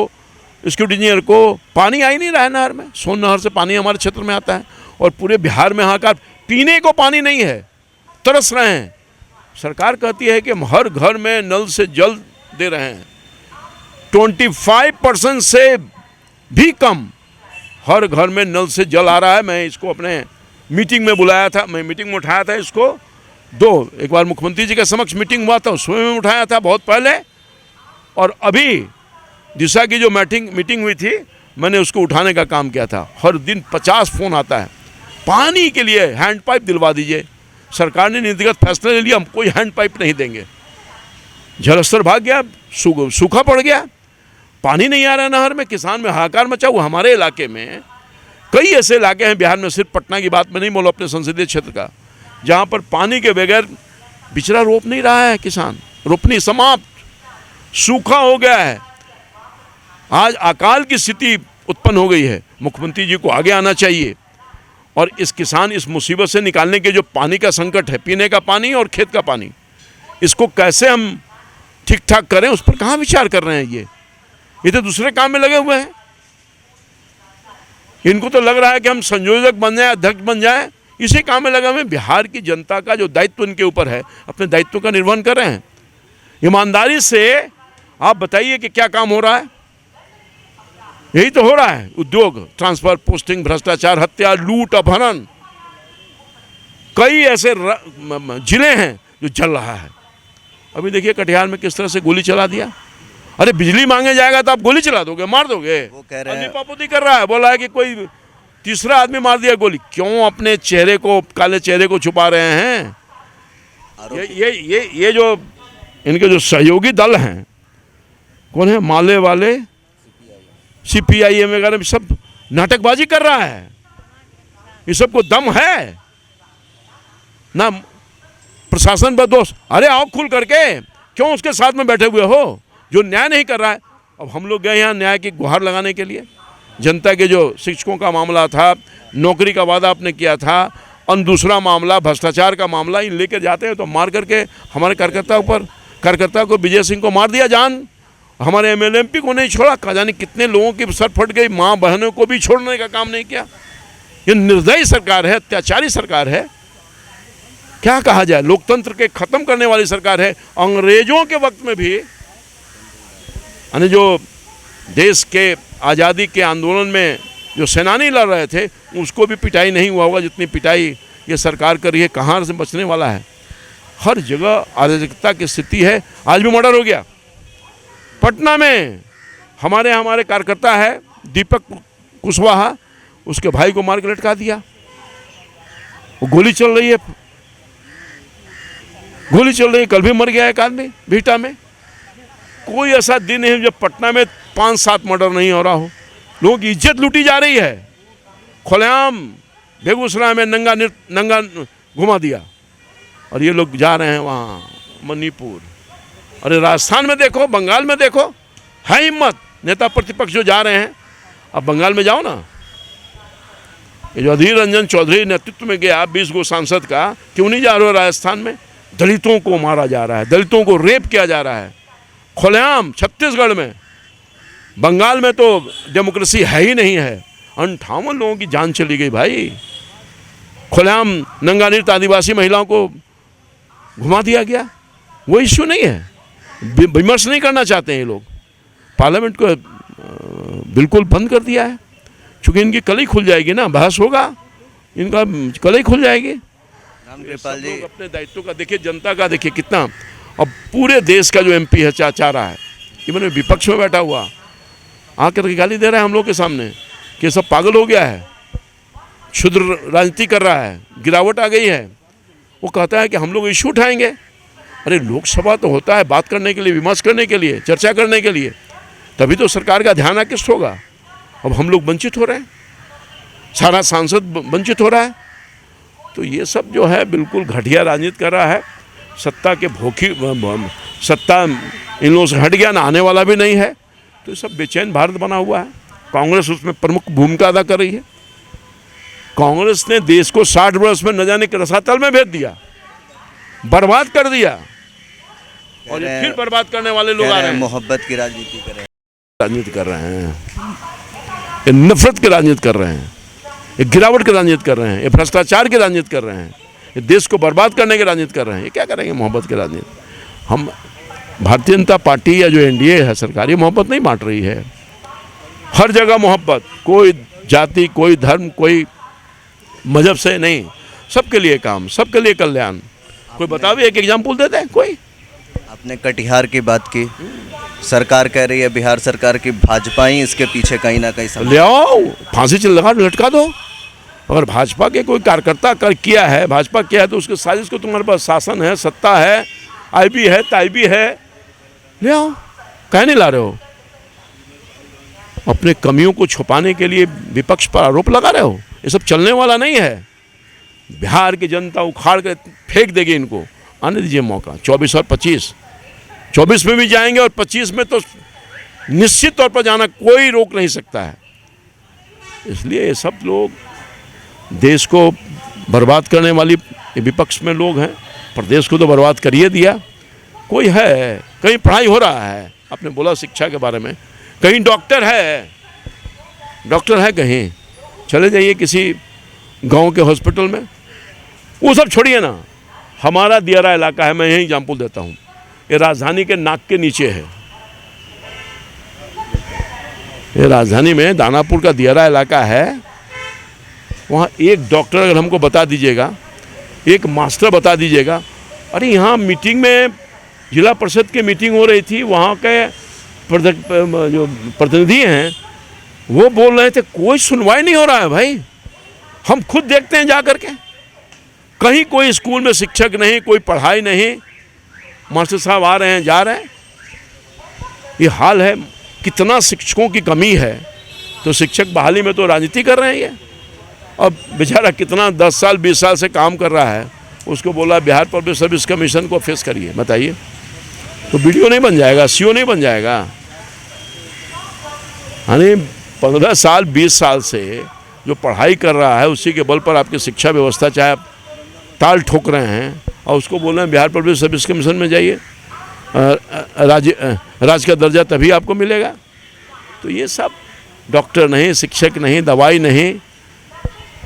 S1: एक्जीक्यूटिव इंजीनियर को, पानी आ ही नहीं रहा है नहर में। सोन नहर से पानी हमारे क्षेत्र में आता है और पूरे बिहार में हाहाकार, पीने को पानी नहीं है, तरस रहे हैं। सरकार कहती है कि हम हर घर में नल से जल दे रहे हैं। 25% से भी कम हर घर में नल से जल आ रहा है। मैं इसको अपने मीटिंग में बुलाया था, मैं मीटिंग में उठाया था इसको। एक बार मुख्यमंत्री जी के समक्ष मीटिंग हुआ था, उसमें में उठाया था बहुत पहले, और अभी दिशा की जो मीटिंग हुई थी, मैंने उसको उठाने का काम किया था। हर दिन 50 फ़ोन आता है पानी के लिए, हैंड पाइप दिलवा दीजिए। सरकार ने नीतिगत फैसला ले लिया, हम कोई हैंड पाइप नहीं देंगे। जलस्तर भाग गया, सूखा पड़ गया, पानी नहीं आ रहा नहर में, किसान में हाहाकार मचा हुआ। हमारे इलाके में कई ऐसे इलाके हैं बिहार में, सिर्फ पटना की बात में नहीं बोलो, अपने संसदीय क्षेत्र का, जहाँ पर पानी के बगैर बिचड़ा रोप नहीं रहा है किसान, रोपनी समाप्त, सूखा हो गया है। आज अकाल की स्थिति उत्पन्न हो गई है। मुख्यमंत्री जी को आगे आना चाहिए और इस किसान इस मुसीबत से निकालने के जो पानी का संकट है, पीने का पानी और खेत का पानी, इसको कैसे हम ठीक ठाक करें, उस पर कहाँ विचार कर रहे हैं। ये तो दूसरे काम में लगे हुए हैं। इनको तो लग रहा है कि हम संयोजक बन जाए, अध्यक्ष बन जाए, इसी काम में लगे हुए हैं। बिहार की जनता का जो दायित्व इनके ऊपर है, अपने दायित्व का निर्वहन कर रहे हैं। ईमानदारी से आप बताइए कि क्या काम हो रहा है? यही तो हो रहा है। उद्योग, ट्रांसफर पोस्टिंग, भ्रष्टाचार, हत्या, लूट, अपहरण, कई ऐसे जिले हैं जो जल रहा है। अभी देखिए कटिहार में किस तरह से गोली चला दिया। अरे बिजली मांगे जाएगा तो आप गोली चला दोगे, मार दोगे। वो कह रहे हैं, पापोती कर रहा है, बोला है कि कोई तीसरा आदमी मार दिया गोली। क्यों अपने चेहरे को, काले चेहरे को छुपा रहे हैं? ये जो इनके जो सहयोगी दल हैं, कौन है, माले वाले, CPIM वगैरह, सब नाटकबाजी कर रहा है। ये सबको दम है ना? प्रशासन पर दोष। अरे आओ खुल करके, क्यों उसके साथ में बैठे हुए हो जो न्याय नहीं कर रहा है? अब हम लोग गए यहाँ न्याय की गुहार लगाने के लिए। जनता के जो शिक्षकों का मामला था, नौकरी का वादा आपने किया था, और दूसरा मामला भ्रष्टाचार का मामला, इन लेकर जाते हैं तो मार करके हमारे कार्यकर्ता को, विजय सिंह को मार दिया जान। हमारे MLMP को नहीं छोड़ा, कहा जाने कितने लोगों की सर फट गई, माँ बहनों को भी छोड़ने का काम नहीं किया। ये निर्दयी सरकार है, अत्याचारी सरकार है। क्या कहा जाए, लोकतंत्र के खत्म करने वाली सरकार है। अंग्रेजों के वक्त में भी, यानी जो देश के आज़ादी के आंदोलन में जो सेनानी लड़ रहे थे, उसको भी पिटाई नहीं हुआ होगा जितनी पिटाई ये सरकार कर रही है। कहाँ से बचने वाला है? हर जगह अराजकता की स्थिति है। आज भी मर्डर हो गया पटना में। हमारे कार्यकर्ता है दीपक कुशवाहा, उसके भाई को मार के लटका दिया। वो गोली चल रही है, कल भी मर गया एक आदमी भीटा में। कोई ऐसा दिन है जब पटना में 5-7 मर्डर नहीं हो रहा हो। लोगों की इज्जत लूटी जा रही है। खुलेआम बेगूसराय में नंगा घुमा दिया, और ये लोग जा रहे हैं वहाँ मणिपुर। अरे राजस्थान में देखो, बंगाल में देखो, है हिम्मत नेता प्रतिपक्ष जो जा रहे हैं। अब बंगाल में जाओ ना, ये जो अधीर रंजन चौधरी नेतृत्व में गया 20 गो सांसद का, क्यों नहीं जा रहे हो राजस्थान में? दलितों को मारा जा रहा है, दलितों को रेप किया जा रहा है खुलेआम छत्तीसगढ़ में। बंगाल में तो डेमोक्रेसी है ही नहीं है, 58 लोगों की जान चली गई भाई। खुलेआम नंगा नृत्य आदिवासी महिलाओं को घुमा दिया गया। वो इश्यू नहीं है, विमर्श नहीं करना चाहते हैं ये लोग। पार्लियामेंट को बिल्कुल बंद कर दिया है, चूँकि इनकी कल ही खुल जाएगी ना, बहस होगा, इनका कल ही खुल जाएगी।
S2: रामकृपाल जी,
S1: अपने दायित्व का देखिए, जनता का देखिए कितना, अब पूरे देश का जो एमपी है चाह रहा है, इवन विपक्ष में बैठा हुआ आकर गाली दे रहा है हम लोग के सामने कि सब पागल हो गया है, क्षुद्र राजनीति कर रहा है, गिरावट आ गई है। वो कहता है कि हम लोग इशू उठाएंगे। अरे लोकसभा तो होता है बात करने के लिए, विमर्श करने के लिए, चर्चा करने के लिए, तभी तो सरकार का ध्यान आकृष्ट होगा। अब हम लोग वंचित हो रहे हैं, सारा सांसद वंचित हो रहा है। तो ये सब जो है बिल्कुल घटिया राजनीति कर रहा है। सत्ता के भूखी, सत्ता इन लोगों से हट गया ना, आने वाला भी नहीं है। तो ये सब बेचैन भारत बना हुआ है। कांग्रेस उसमें प्रमुख भूमिका अदा कर रही है। कांग्रेस ने देश को 60 वर्ष में न जाने के रसातल में भेज दिया, बर्बाद कर दिया, और ये फिर बर्बाद करने वाले लोग आ रहे हैं।
S2: मोहब्बत की राजनीति कर रहे हैं,
S1: राजनीति कर रहे हैं, ये नफरत की राजनीति कर रहे हैं, ये गिरावट की राजनीति कर रहे हैं, ये भ्रष्टाचार की राजनीति कर रहे हैं, ये देश को बर्बाद करने की राजनीति कर रहे हैं। ये क्या करेंगे मोहब्बत की राजनीति? हम भारतीय जनता पार्टी या जो एनडीए है सरकार, ये मोहब्बत नहीं बांट रही है। हर जगह मोहब्बत, कोई जाति, कोई धर्म, कोई मजहब से नहीं, सबके लिए काम, सबके लिए कल्याण। कोई बताओ, एक एग्जाम्पल देते हैं कोई?
S2: आपने कटिहार की बात की, सरकार कह रही है बिहार सरकार की भाजपा ही इसके पीछे कहीं ना कहीं
S1: ले आओ, फांसी चल लगा लटका दो। अगर भाजपा के कोई कार्यकर्ता कर किया है, भाजपा किया है, तो उसके साजिश को तुम्हारे पास शासन है, सत्ता है, आईबी है, ताईबी है, ले आओ। कह नहीं ला रहे हो? अपने कमियों को छुपाने के लिए विपक्ष पर आरोप लगा रहे हो। ये सब चलने वाला नहीं है। बिहार की जनता उखाड़ कर फेंक देगी इनको। आने दीजिए मौका। 24 और 25, 24 में भी जाएंगे और 25 में तो निश्चित तौर पर जाना कोई रोक नहीं सकता है। इसलिए ये सब लोग देश को बर्बाद करने वाली विपक्ष में लोग हैं। प्रदेश को तो बर्बाद करिए दिया। कोई है, कहीं पढ़ाई हो रहा है, आपने बोला शिक्षा के बारे में, कहीं डॉक्टर है कहीं, चले जाइए किसी गांव के हॉस्पिटल में, वो सब छोड़िए ना। हमारा दियारा इलाका है, मैं यही एग्जाम्पल देता हूँ, ये राजधानी के नाक के नीचे है। ये राजधानी में दानापुर का दियारा इलाका है। वहाँ एक डॉक्टर अगर हमको बता दीजिएगा, एक मास्टर बता दीजिएगा। अरे यहाँ मीटिंग में, जिला परिषद की मीटिंग हो रही थी, वहाँ के जो प्रतिनिधि हैं वो बोल रहे थे कोई सुनवाई नहीं हो रहा है भाई। हम खुद देखते हैं जा कर के, कहीं कोई स्कूल में शिक्षक नहीं, कोई पढ़ाई नहीं, मास्टर साहब आ रहे हैं जा रहे हैं। ये हाल है। कितना शिक्षकों की कमी है, तो शिक्षक बहाली में तो राजनीति कर रहे हैं ये। अब बेचारा कितना 10 साल 20 साल से काम कर रहा है, उसको बोला बिहार पब्लिक सर्विस कमीशन को फेस करिए, बताइए। तो वीडियो नहीं बन जाएगा, सीओ नहीं बन जाएगा। यानी 15 साल 20 साल से जो पढ़ाई कर रहा है, उसी के बल पर आपकी शिक्षा व्यवस्था चाहे आप ताल ठोक रहे हैं, और उसको बोल रहे हैं बिहार पब्लिक सर्विस कमीशन में जाइए, राज्य का दर्जा तभी आपको मिलेगा। तो ये सब डॉक्टर नहीं, शिक्षक नहीं, दवाई नहीं।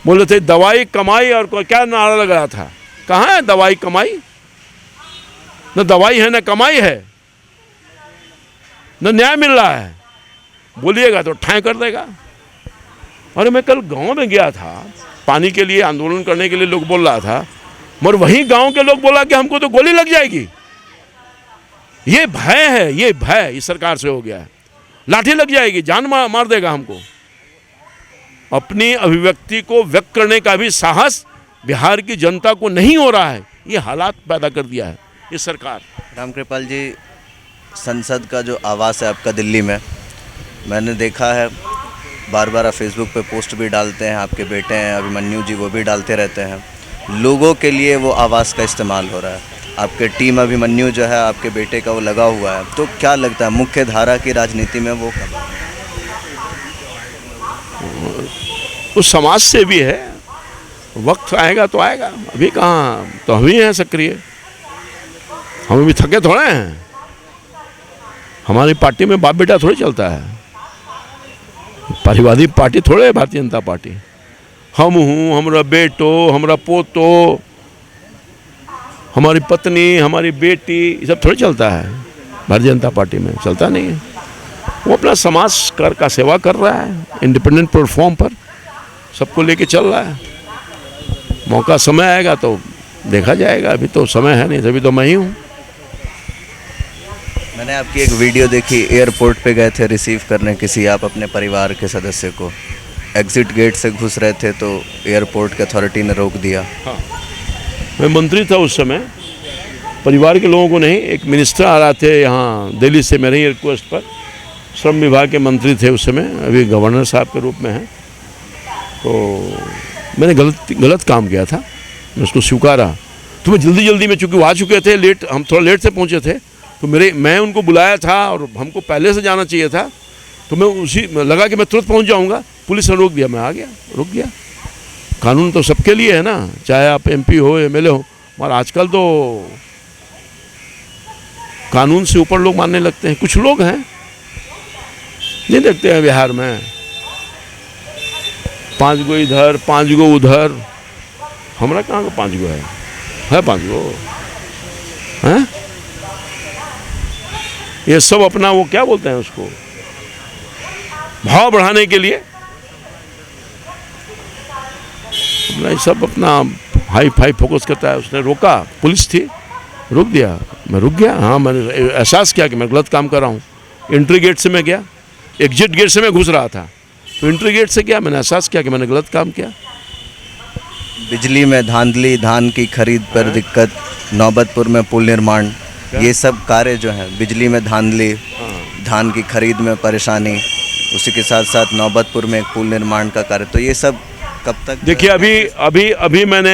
S1: बोले थे दवाई कमाई, और क्या नारा लग रहा था, कहाँ है दवाई कमाई? न दवाई है, न कमाई है, न न्याय मिल रहा है। बोलिएगा तो ठाए कर देगा। अरे मैं कल गांव में गया था, पानी के लिए आंदोलन करने के लिए लोग बोल रहा था, मगर वहीं गांव के लोग बोला कि हमको तो गोली लग जाएगी। ये भय है, ये भय इस सरकार से हो गया है। लाठी लग जाएगी, जान मार देगा हमको। अपनी अभिव्यक्ति को व्यक्त करने का भी साहस बिहार की जनता को नहीं हो रहा है। ये हालात पैदा कर दिया है ये सरकार।
S2: रामकृपाल जी, संसद का जो आवास है आपका दिल्ली में, मैंने देखा है बार बार आप फेसबुक पे पोस्ट भी डालते हैं, आपके बेटे हैं अभिमन्यु जी वो भी डालते रहते हैं, लोगों के लिए वो आवाज़ का इस्तेमाल हो रहा है। आपके टीम अभिमन्यु जो है आपके बेटे का वो लगा हुआ है, तो क्या लगता है मुख्य धारा की राजनीति में वो कब?
S1: उस समाज से भी है, वक्त आएगा तो आएगा, अभी कहाँ, तो हम ही हैं सक्रिय, हम अभी थके थोड़े हैं। हमारी पार्टी में बाप बेटा थोड़ी चलता है, पारिवारिक पार्टी थोड़े है भारतीय जनता पार्टी। हम हूँ, हमारा बेटो, हमारा पोतो, हमारी पत्नी, हमारी बेटी, ये सब थोड़ी चलता है भारतीय जनता पार्टी में, चलता नहीं है। वो अपना समाज कर का सेवा कर रहा है, इंडिपेंडेंट प्लेटफॉर्म पर सबको लेके चल रहा है। मौका समय आएगा तो देखा जाएगा, अभी तो समय है नहीं, तभी तो मैं ही हूँ।
S2: मैंने आपकी एक वीडियो देखी, एयरपोर्ट पे गए थे रिसीव करने किसी आप अपने परिवार के सदस्य को, एग्जिट गेट से घुस रहे थे तो एयरपोर्ट की अथॉरिटी ने रोक दिया।
S1: हाँ, मैं मंत्री था उस समय, परिवार के लोगों को नहीं, एक मिनिस्टर आ रहे थे यहाँ दिल्ली से मेरे ही रिक्वेस्ट पर, श्रम विभाग के मंत्री थे उस समय, अभी गवर्नर साहब के रूप में हैं। तो मैंने गलत काम किया था, मैं उसको स्वीकारा। तो मैं जल्दी में, चूँकि वो आ चुके थे लेट, हम थोड़ा लेट से पहुँचे थे, तो मैं उनको बुलाया था और हमको पहले से जाना चाहिए था, तो मैं उसी लगा कि मैं तुरंत पहुँच जाऊँगा, पुलिस ने रोक दिया, मैं आ गया, रुक गया। कानून तो सबके लिए है ना, चाहे आप MP हो MLA हो, मगर आजकल तो कानून से ऊपर लोग मानने लगते हैं। कुछ लोग हैं नहीं देखते हैं बिहार में, 5 गो इधर 5 गो उधर, हमारा कहाँ का 5 गो है 5 गो हैं? ये सब अपना वो क्या बोलते हैं उसको, भाव बढ़ाने के लिए अपना सब अपना हाई फाई फोकस करता है। उसने रोका, पुलिस थी, रुक दिया, मैं रुक गया। हाँ, मैंने एहसास किया कि मैं गलत काम कर रहा हूँ। एंट्री गेट से मैं गया, एग्जिट गेट से मैं घुस रहा था, तो एंट्री गेट से गया, मैंने एहसास किया कि मैंने गलत काम किया।
S2: बिजली में धांधली, धान की खरीद पर दिक्कत, नौबतपुर में पुल निर्माण, ये सब कार्य जो हैं, बिजली में धांधली, धान की खरीद में परेशानी, उसी के साथ साथ नौबतपुर में एक पुल निर्माण का कार्य, तो ये सब कब तक?
S1: देखिए अभी मैंने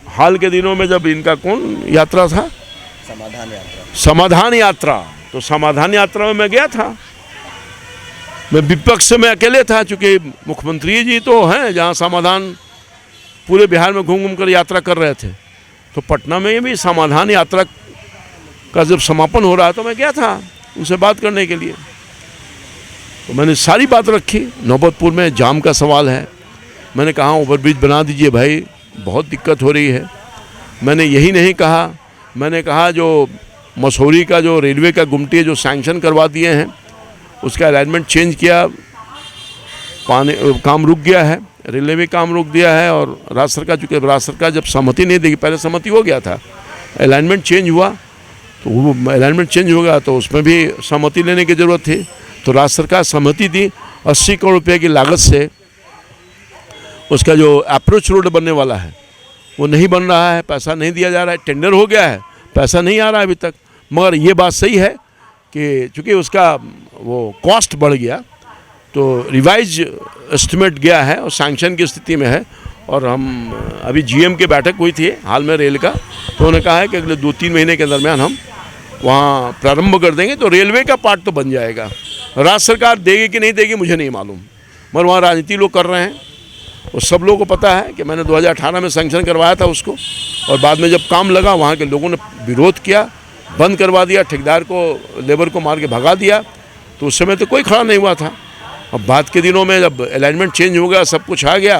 S1: हाल के दिनों में, जब इनका कौन यात्रा था, समाधान यात्रा, तो समाधान यात्रा में मैं गया था। मैं विपक्ष में अकेले था, चूँकि मुख्यमंत्री जी तो हैं जहाँ समाधान पूरे बिहार में घूम कर यात्रा कर रहे थे, तो पटना में भी समाधान यात्रा का जब समापन हो रहा तो मैं गया था उनसे बात करने के लिए। तो मैंने सारी बात रखी। नौबतपुर में जाम का सवाल है, मैंने कहा ओवरब्रिज बना दीजिए भाई, बहुत दिक्कत हो रही है। मैंने यही नहीं कहा, मैंने कहा जो मसूरी का जो रेलवे का गुमटी जो सैंक्शन करवा दिए हैं उसका अलाइनमेंट चेंज किया, काम रुक गया है, रेलवे भी काम रोक दिया है। और राज्य सरकार, चूँकि राज्य सरकार जब सहमति नहीं देगी, पहले सहमति हो गया था, अलाइनमेंट चेंज हुआ, तो वो अलाइनमेंट चेंज हो गया तो उसमें भी सहमति लेने की ज़रूरत थी। तो राज्य सरकार सहमति दी, 80 करोड़ रुपये की लागत से उसका जो अप्रोच रोड बनने वाला है वो नहीं बन रहा है, पैसा नहीं दिया जा रहा है, टेंडर हो गया है, पैसा नहीं आ रहा है अभी तक। मगर ये बात सही है कि चूँकि उसका वो कॉस्ट बढ़ गया तो रिवाइज एस्टिमेट गया है और सैंक्शन की स्थिति में है। और हम अभी GM की बैठक हुई थी हाल में रेल का, तो उन्होंने कहा है कि अगले 2-3 महीने के दरमियान हम वहाँ प्रारंभ कर देंगे, तो रेलवे का पार्ट तो बन जाएगा। राज्य सरकार देगी कि नहीं देगी मुझे नहीं मालूम, मगर वहाँ राजनीति लोग कर रहे हैं और सब लोगों को पता है कि मैंने 2018 में सैंक्शन करवाया था उसको, और बाद में जब काम लगा वहाँ के लोगों ने विरोध किया, बंद करवा दिया, ठेकेदार को, लेबर को मार के भगा दिया, तो उस समय तो कोई खड़ा नहीं हुआ था। अब बाद के दिनों में जब अलाइनमेंट चेंज हो गया, सब कुछ आ गया,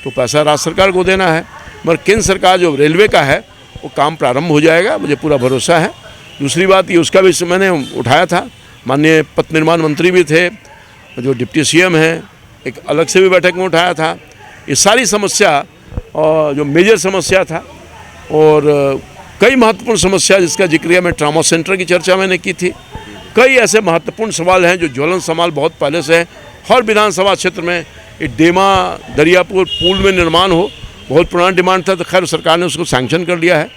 S1: तो पैसा राज्य सरकार को देना है। मगर केंद्र सरकार जो रेलवे का है वो काम प्रारंभ हो जाएगा, मुझे पूरा भरोसा है। दूसरी बात ये, उसका भी मैंने उठाया था, माननीय पथ निर्माण मंत्री भी थे, जो डिप्टी CM हैं, एक अलग से भी बैठक में उठाया था। ये सारी समस्या और जो मेजर समस्या था और कई महत्वपूर्ण समस्या जिसका जिक्र मैं ट्रॉमा सेंटर की चर्चा मैंने की थी। कई ऐसे महत्वपूर्ण सवाल हैं जो ज्वलन सवाल बहुत पहले से है। हर विधानसभा क्षेत्र में ये डेमा दरियापुर पुल में निर्माण हो, बहुत पुराना डिमांड था, तो खैर सरकार ने उसको सैंक्शन कर लिया है।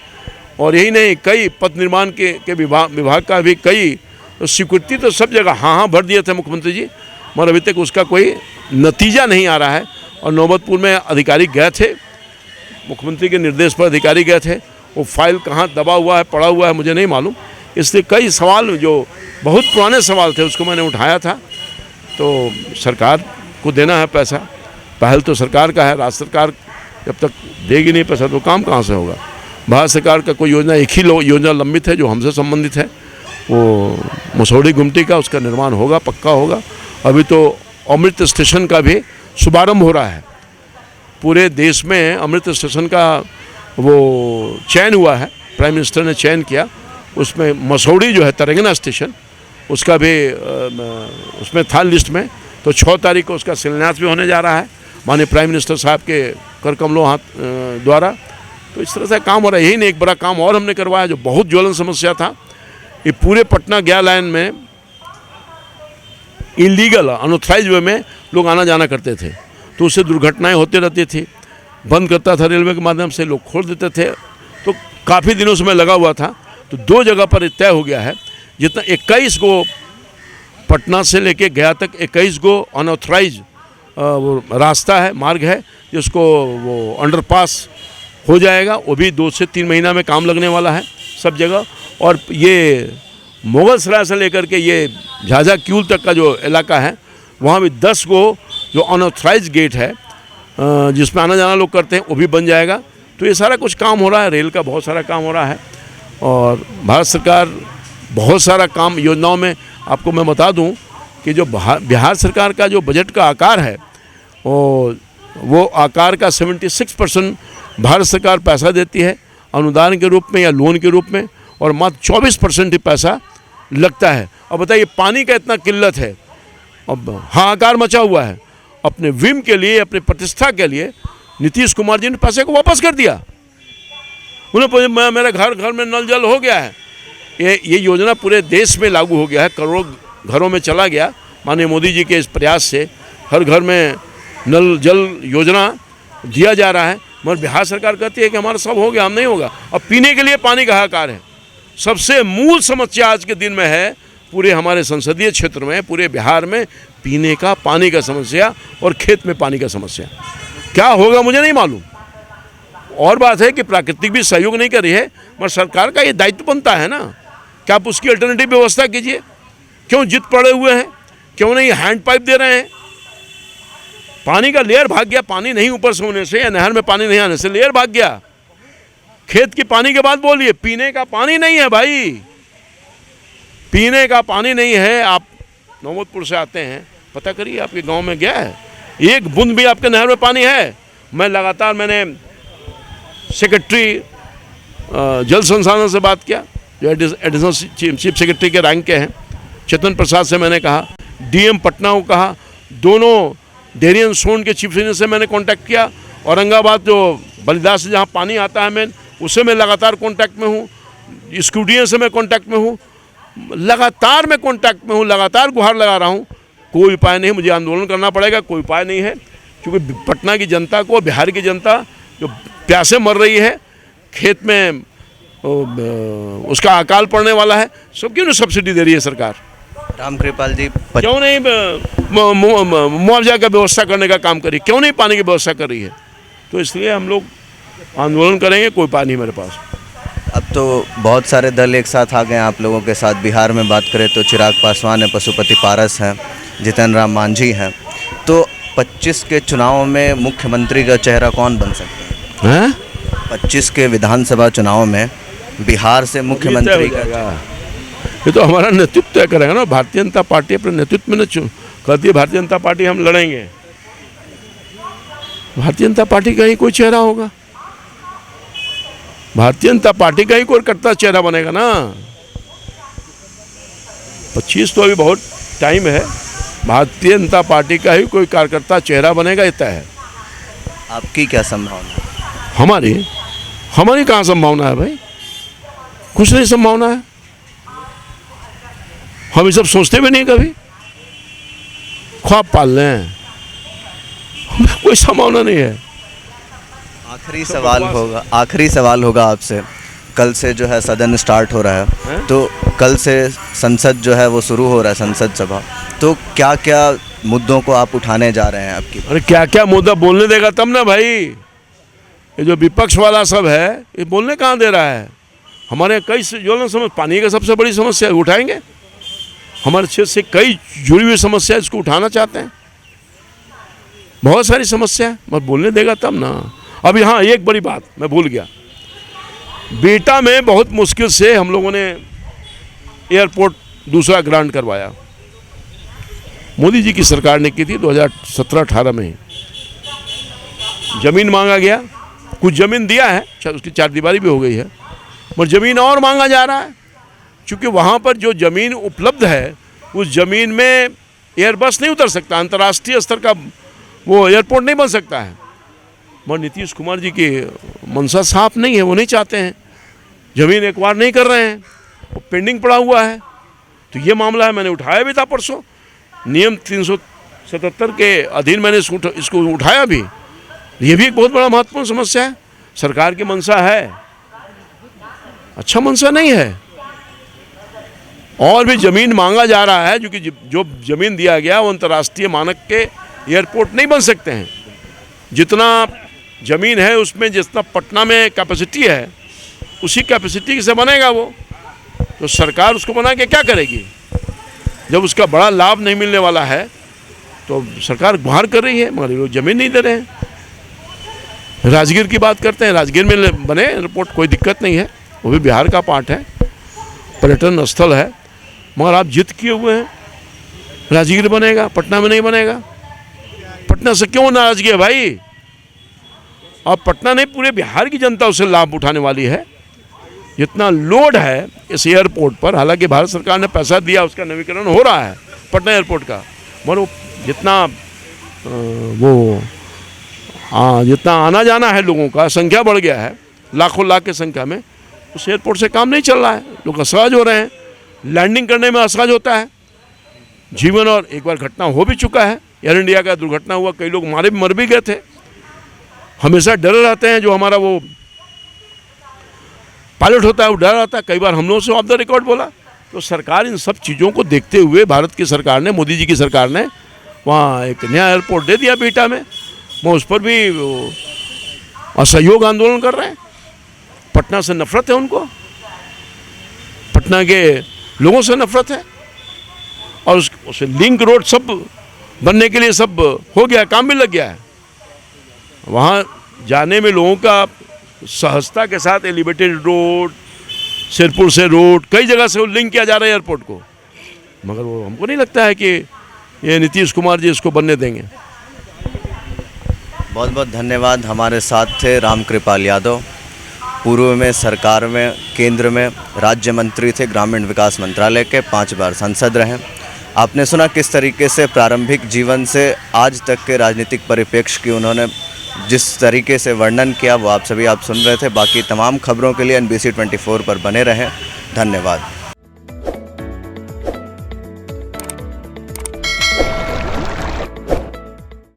S1: और यही नहीं, कई पथ निर्माण के विभाग का भी कई स्वीकृति तो सब जगह हाँ भर दिए थे मुख्यमंत्री जी, मगर अभी तक उसका कोई नतीजा नहीं आ रहा है। और नौबतपुर में अधिकारी गए थे, मुख्यमंत्री के निर्देश पर अधिकारी गए थे, वो फाइल कहाँ दबा हुआ है, पड़ा हुआ है, मुझे नहीं मालूम। इसलिए कई सवाल जो बहुत पुराने सवाल थे उसको मैंने उठाया था। तो सरकार को देना है पैसा, पहल तो सरकार का है। राज्य सरकार जब तक देगी नहीं पैसा तो काम कहाँ से होगा। भारत सरकार का कोई योजना, एक ही योजना लंबित है जो हमसे संबंधित है, वो मसौढ़ी गुमटी का, उसका निर्माण होगा, पक्का होगा। अभी तो अमृत स्टेशन का भी शुभारंभ हो रहा है। पूरे देश में अमृत स्टेशन का वो चयन हुआ है, प्राइम मिनिस्टर ने चयन किया। उसमें मसौढ़ी जो है तरंगना स्टेशन, उसका भी उसमें था लिस्ट में। तो 6 तारीख को उसका शिलान्यास भी होने जा रहा है माननीय प्राइम मिनिस्टर साहब के कर कमलों हाथ द्वारा। तो इस तरह से काम हो रहा है। यही नहीं, एक बड़ा काम और हमने करवाया जो बहुत ज्वलन समस्या था। ये पूरे पटना गया लाइन में इलीगल अनऑथराइज वे में लोग आना जाना करते थे, तो उससे दुर्घटनाएं होती रहती थी। बंद करता था रेलवे के माध्यम से, लोग खोल देते थे, तो काफ़ी दिनों से मैं लगा हुआ था। तो 2 जगह पर तय हो गया है, जितना 21 को पटना से लेके गया तक 21 को अनऑथराइज वो रास्ता है, मार्ग है, जिसको वो अंडरपास हो जाएगा। वो भी 2 से 3 महीना में काम लगने वाला है सब जगह। और ये मुगल सराय से लेकर के ये झाझा क्यूल तक का जो इलाका है, वहाँ भी 10 को जो अनऑथराइज गेट है जिसमें आना जाना लोग करते हैं, वो भी बन जाएगा। तो ये सारा कुछ काम हो रहा है, रेल का बहुत सारा काम हो रहा है। और भारत सरकार बहुत सारा काम योजनाओं में, आपको मैं बता दूं कि जो बिहार सरकार का जो बजट का आकार है, वो आकार का 76% भारत सरकार पैसा देती है अनुदान के रूप में या लोन के रूप में, और मात्र 24% ही पैसा लगता है। अब बताइए, पानी का इतना किल्लत है, अब हाहाकार मचा हुआ है। अपने विम के लिए, अपनी प्रतिष्ठा के लिए नीतीश कुमार जी ने पैसे को वापस कर दिया। उन्हें मेरा घर में नल जल हो गया है। ये योजना पूरे देश में लागू हो गया है, करोड़ों घरों में चला गया। माननीय मोदी जी के इस प्रयास से हर घर में नल जल योजना दिया जा रहा है। मगर बिहार सरकार कहती है कि हमारा सब हो गया, हम नहीं होगा। अब पीने के लिए पानी का हाहाकार है। सबसे मूल समस्या आज के दिन में है पूरे हमारे संसदीय क्षेत्र में, पूरे बिहार में पीने का पानी का समस्या और खेत में पानी का समस्या। क्या होगा मुझे नहीं मालूम। और बात है कि प्राकृतिक भी सहयोग नहीं कर रही है, मगर सरकार का ये दायित्व बनता है ना कि आप उसकी अल्टरनेटिव व्यवस्था कीजिए। क्यों जिद पड़े हुए हैं, क्यों नहीं हैंड पाइप दे रहे हैं। पानी का लेयर भाग गया, पानी नहीं ऊपर से होने से या नहर में पानी नहीं आने से लेयर भाग गया। खेत की पानी के बाद बोलिए, पीने का पानी नहीं है भाई, पीने का पानी नहीं है। आप नौबतपुर से आते हैं, पता करिए आपके गांव में गया है, एक बूंद भी आपके नहर में पानी है? मैंने सेक्रेटरी जल संसाधन से बात किया, जो एडिशनल चीफ सेक्रेटरी के रैंक के हैं, चेतन प्रसाद से मैंने कहा, डीएम पटना को कहा, दोनों डेयरी एंड सोन के चीफ इंजीनियर से मैंने कांटेक्ट किया। औरंगाबाद जो बलिदास से जहाँ पानी आता है मेन, उससे मैं लगातार कांटेक्ट में हूँ। स्कूडियन से मैं कांटेक्ट में हूँ, लगातार मैं कांटेक्ट में हूँ, लगातार गुहार लगा रहा हूँ। कोई उपाय नहीं, मुझे आंदोलन करना पड़ेगा, कोई उपाय नहीं है। क्योंकि पटना की जनता को, बिहार की जनता जो प्यासे मर रही है, खेत में उसका अकाल पड़ने वाला है, सब क्यों नहीं सब्सिडी दे रही है सरकार?
S2: रामकृपाल जी,
S1: क्यों नहीं मुआवजा का व्यवस्था करने का काम करी? क्यों नहीं पानी की व्यवस्था कर रही है? तो इसलिए हम लोग आंदोलन करेंगे, कोई उपाय नहीं मेरे पास।
S2: अब तो बहुत सारे दल एक साथ आ गए हैं आप लोगों के साथ। बिहार में बात करें तो चिराग पासवान है, पशुपति पारस हैं, जीतन राम मांझी हैं। तो 25 के चुनाव में मुख्यमंत्री का चेहरा कौन बन सकता है? 25 के विधानसभा चुनाव में बिहार से मुख्यमंत्री का,
S1: ये तो हमारा नेतृत्व तय करेगा ना। भारतीय जनता पार्टी अपने नेतृत्व में कहती है, भारतीय जनता पार्टी हम लड़ेंगे। भारतीय जनता पार्टी का ही कोई चेहरा होगा, भारतीय जनता पार्टी का ही कोई करता चेहरा बनेगा ना। 25 तो अभी बहुत टाइम है, भारतीय जनता पार्टी का ही कोई कार्यकर्ता चेहरा बनेगा, ये तय है।
S2: आपकी क्या संभावना है?
S1: हमारी कहाँ संभावना है भाई? कुछ नहीं संभावना है। हम ये सब सोचते भी नहीं कभी, ख्वाब पाल रहे हैं, कोई संभावना नहीं है।
S2: आखिरी सवाल होगा आपसे। कल से जो है सदन स्टार्ट हो रहा है, तो कल से संसद जो है वो शुरू हो रहा है, संसद सभा। तो क्या क्या मुद्दों को आप उठाने जा रहे हैं आपकी?
S1: अरे क्या क्या मुद्दा बोलने देगा तब ना भाई। ये जो विपक्ष वाला सब है ये बोलने कहाँ दे रहा है। हमारे कई ज्वलन समस्या, पानी का सबसे बड़ी समस्या उठाएंगे। हमारे क्षेत्र से कई जुड़ी हुई समस्या इसको उठाना चाहते हैं। बहुत सारी समस्या है, मत बोलने देगा तब ना। अभी हाँ, एक बड़ी बात मैं भूल गया। बेटा में बहुत मुश्किल से हम लोगों ने एयरपोर्ट दूसरा ग्रांट करवाया। मोदी जी की सरकार ने की थी 2017-18 में। ज़मीन मांगा गया, कुछ ज़मीन दिया है, उसकी चारदीवारी भी हो गई है, पर ज़मीन और मांगा जा रहा है। क्योंकि वहाँ पर जो ज़मीन उपलब्ध है उस ज़मीन में एयरबस नहीं उतर सकता, अंतर्राष्ट्रीय स्तर का वो एयरपोर्ट नहीं बन सकता है। मगर नीतीश कुमार जी की मनसा साफ नहीं है, वो नहीं चाहते हैं, ज़मीन एक्वायर नहीं कर रहे हैं, वो पेंडिंग पड़ा हुआ है। तो ये मामला है, मैंने उठाया भी था परसों, नियम 377 के अधीन मैंने इसको उठाया भी। ये भी एक बहुत बड़ा महत्वपूर्ण समस्या है। सरकार की मनसा है, अच्छा मनसा नहीं है, और भी ज़मीन मांगा जा रहा है। क्योंकि जो ज़मीन दिया गया वो अंतर्राष्ट्रीय मानक के एयरपोर्ट नहीं बन सकते हैं। जितना ज़मीन है उसमें जितना पटना में कैपेसिटी है उसी कैपेसिटी से बनेगा वो। तो सरकार उसको बना के क्या करेगी जब उसका बड़ा लाभ नहीं मिलने वाला है। तो सरकार गुहार कर रही है मगर लोग ज़मीन नहीं दे रहे हैं। राजगीर की बात करते हैं, राजगीर में बने एयरपोर्ट, कोई दिक्कत नहीं है, वो भी बिहार का पार्ट है, पर्यटन स्थल है। मगर आप जिद किए हुए हैं, राजगीर बनेगा, पटना में नहीं बनेगा। पटना से क्यों नाराजगी है भाई? अब पटना नहीं, पूरे बिहार की जनता उससे लाभ उठाने वाली है। जितना लोड है इस एयरपोर्ट पर, हालांकि भारत सरकार ने पैसा दिया, उसका नवीकरण हो रहा है पटना एयरपोर्ट का, मगर वो जितना आना जाना है लोगों का, संख्या बढ़ गया है, लाखों लाख की संख्या में, उस एयरपोर्ट से काम नहीं चल रहा है। लोग असहज हो रहे हैं, लैंडिंग करने में असहज होता है। जीवन और एक बार घटना हो भी चुका है, एयर इंडिया का दुर्घटना हुआ, कई लोग मर भी गए थे। हमेशा डर रहते हैं, जो हमारा वो पायलट होता है वो डर रहता है। कई बार हम लोगों से ऑफ द रिकॉर्ड बोला। तो सरकार इन सब चीज़ों को देखते हुए, भारत की सरकार ने, मोदी जी की सरकार ने वहाँ एक नया एयरपोर्ट दे दिया बेटा में। वो उस पर भी असहयोग आंदोलन कर रहे हैं। पटना से नफरत है उनको, पटना के लोगों से नफरत है। और उसे लिंक रोड सब बनने के लिए सब हो गया, काम भी लग गया है। वहाँ जाने में लोगों का सहजता के साथ एलिवेटेड रोड, सिरपुर से रोड, कई जगह से वो लिंक किया जा रहा है एयरपोर्ट को। मगर वो हमको नहीं लगता है कि ये नीतीश कुमार जी इसको बनने देंगे।
S2: बहुत बहुत धन्यवाद। हमारे साथ थे रामकृपाल यादव, पूर्व में सरकार में, केंद्र में राज्य मंत्री थे, ग्रामीण विकास मंत्रालय के, 5 बार सांसद रहे। आपने सुना किस तरीके से प्रारंभिक जीवन से आज तक के राजनीतिक परिप्रेक्ष्य की उन्होंने जिस तरीके से वर्णन किया, वो आप सुन रहे थे। बाकी तमाम खबरों के लिए NBC 24 पर बने रहें। धन्यवाद।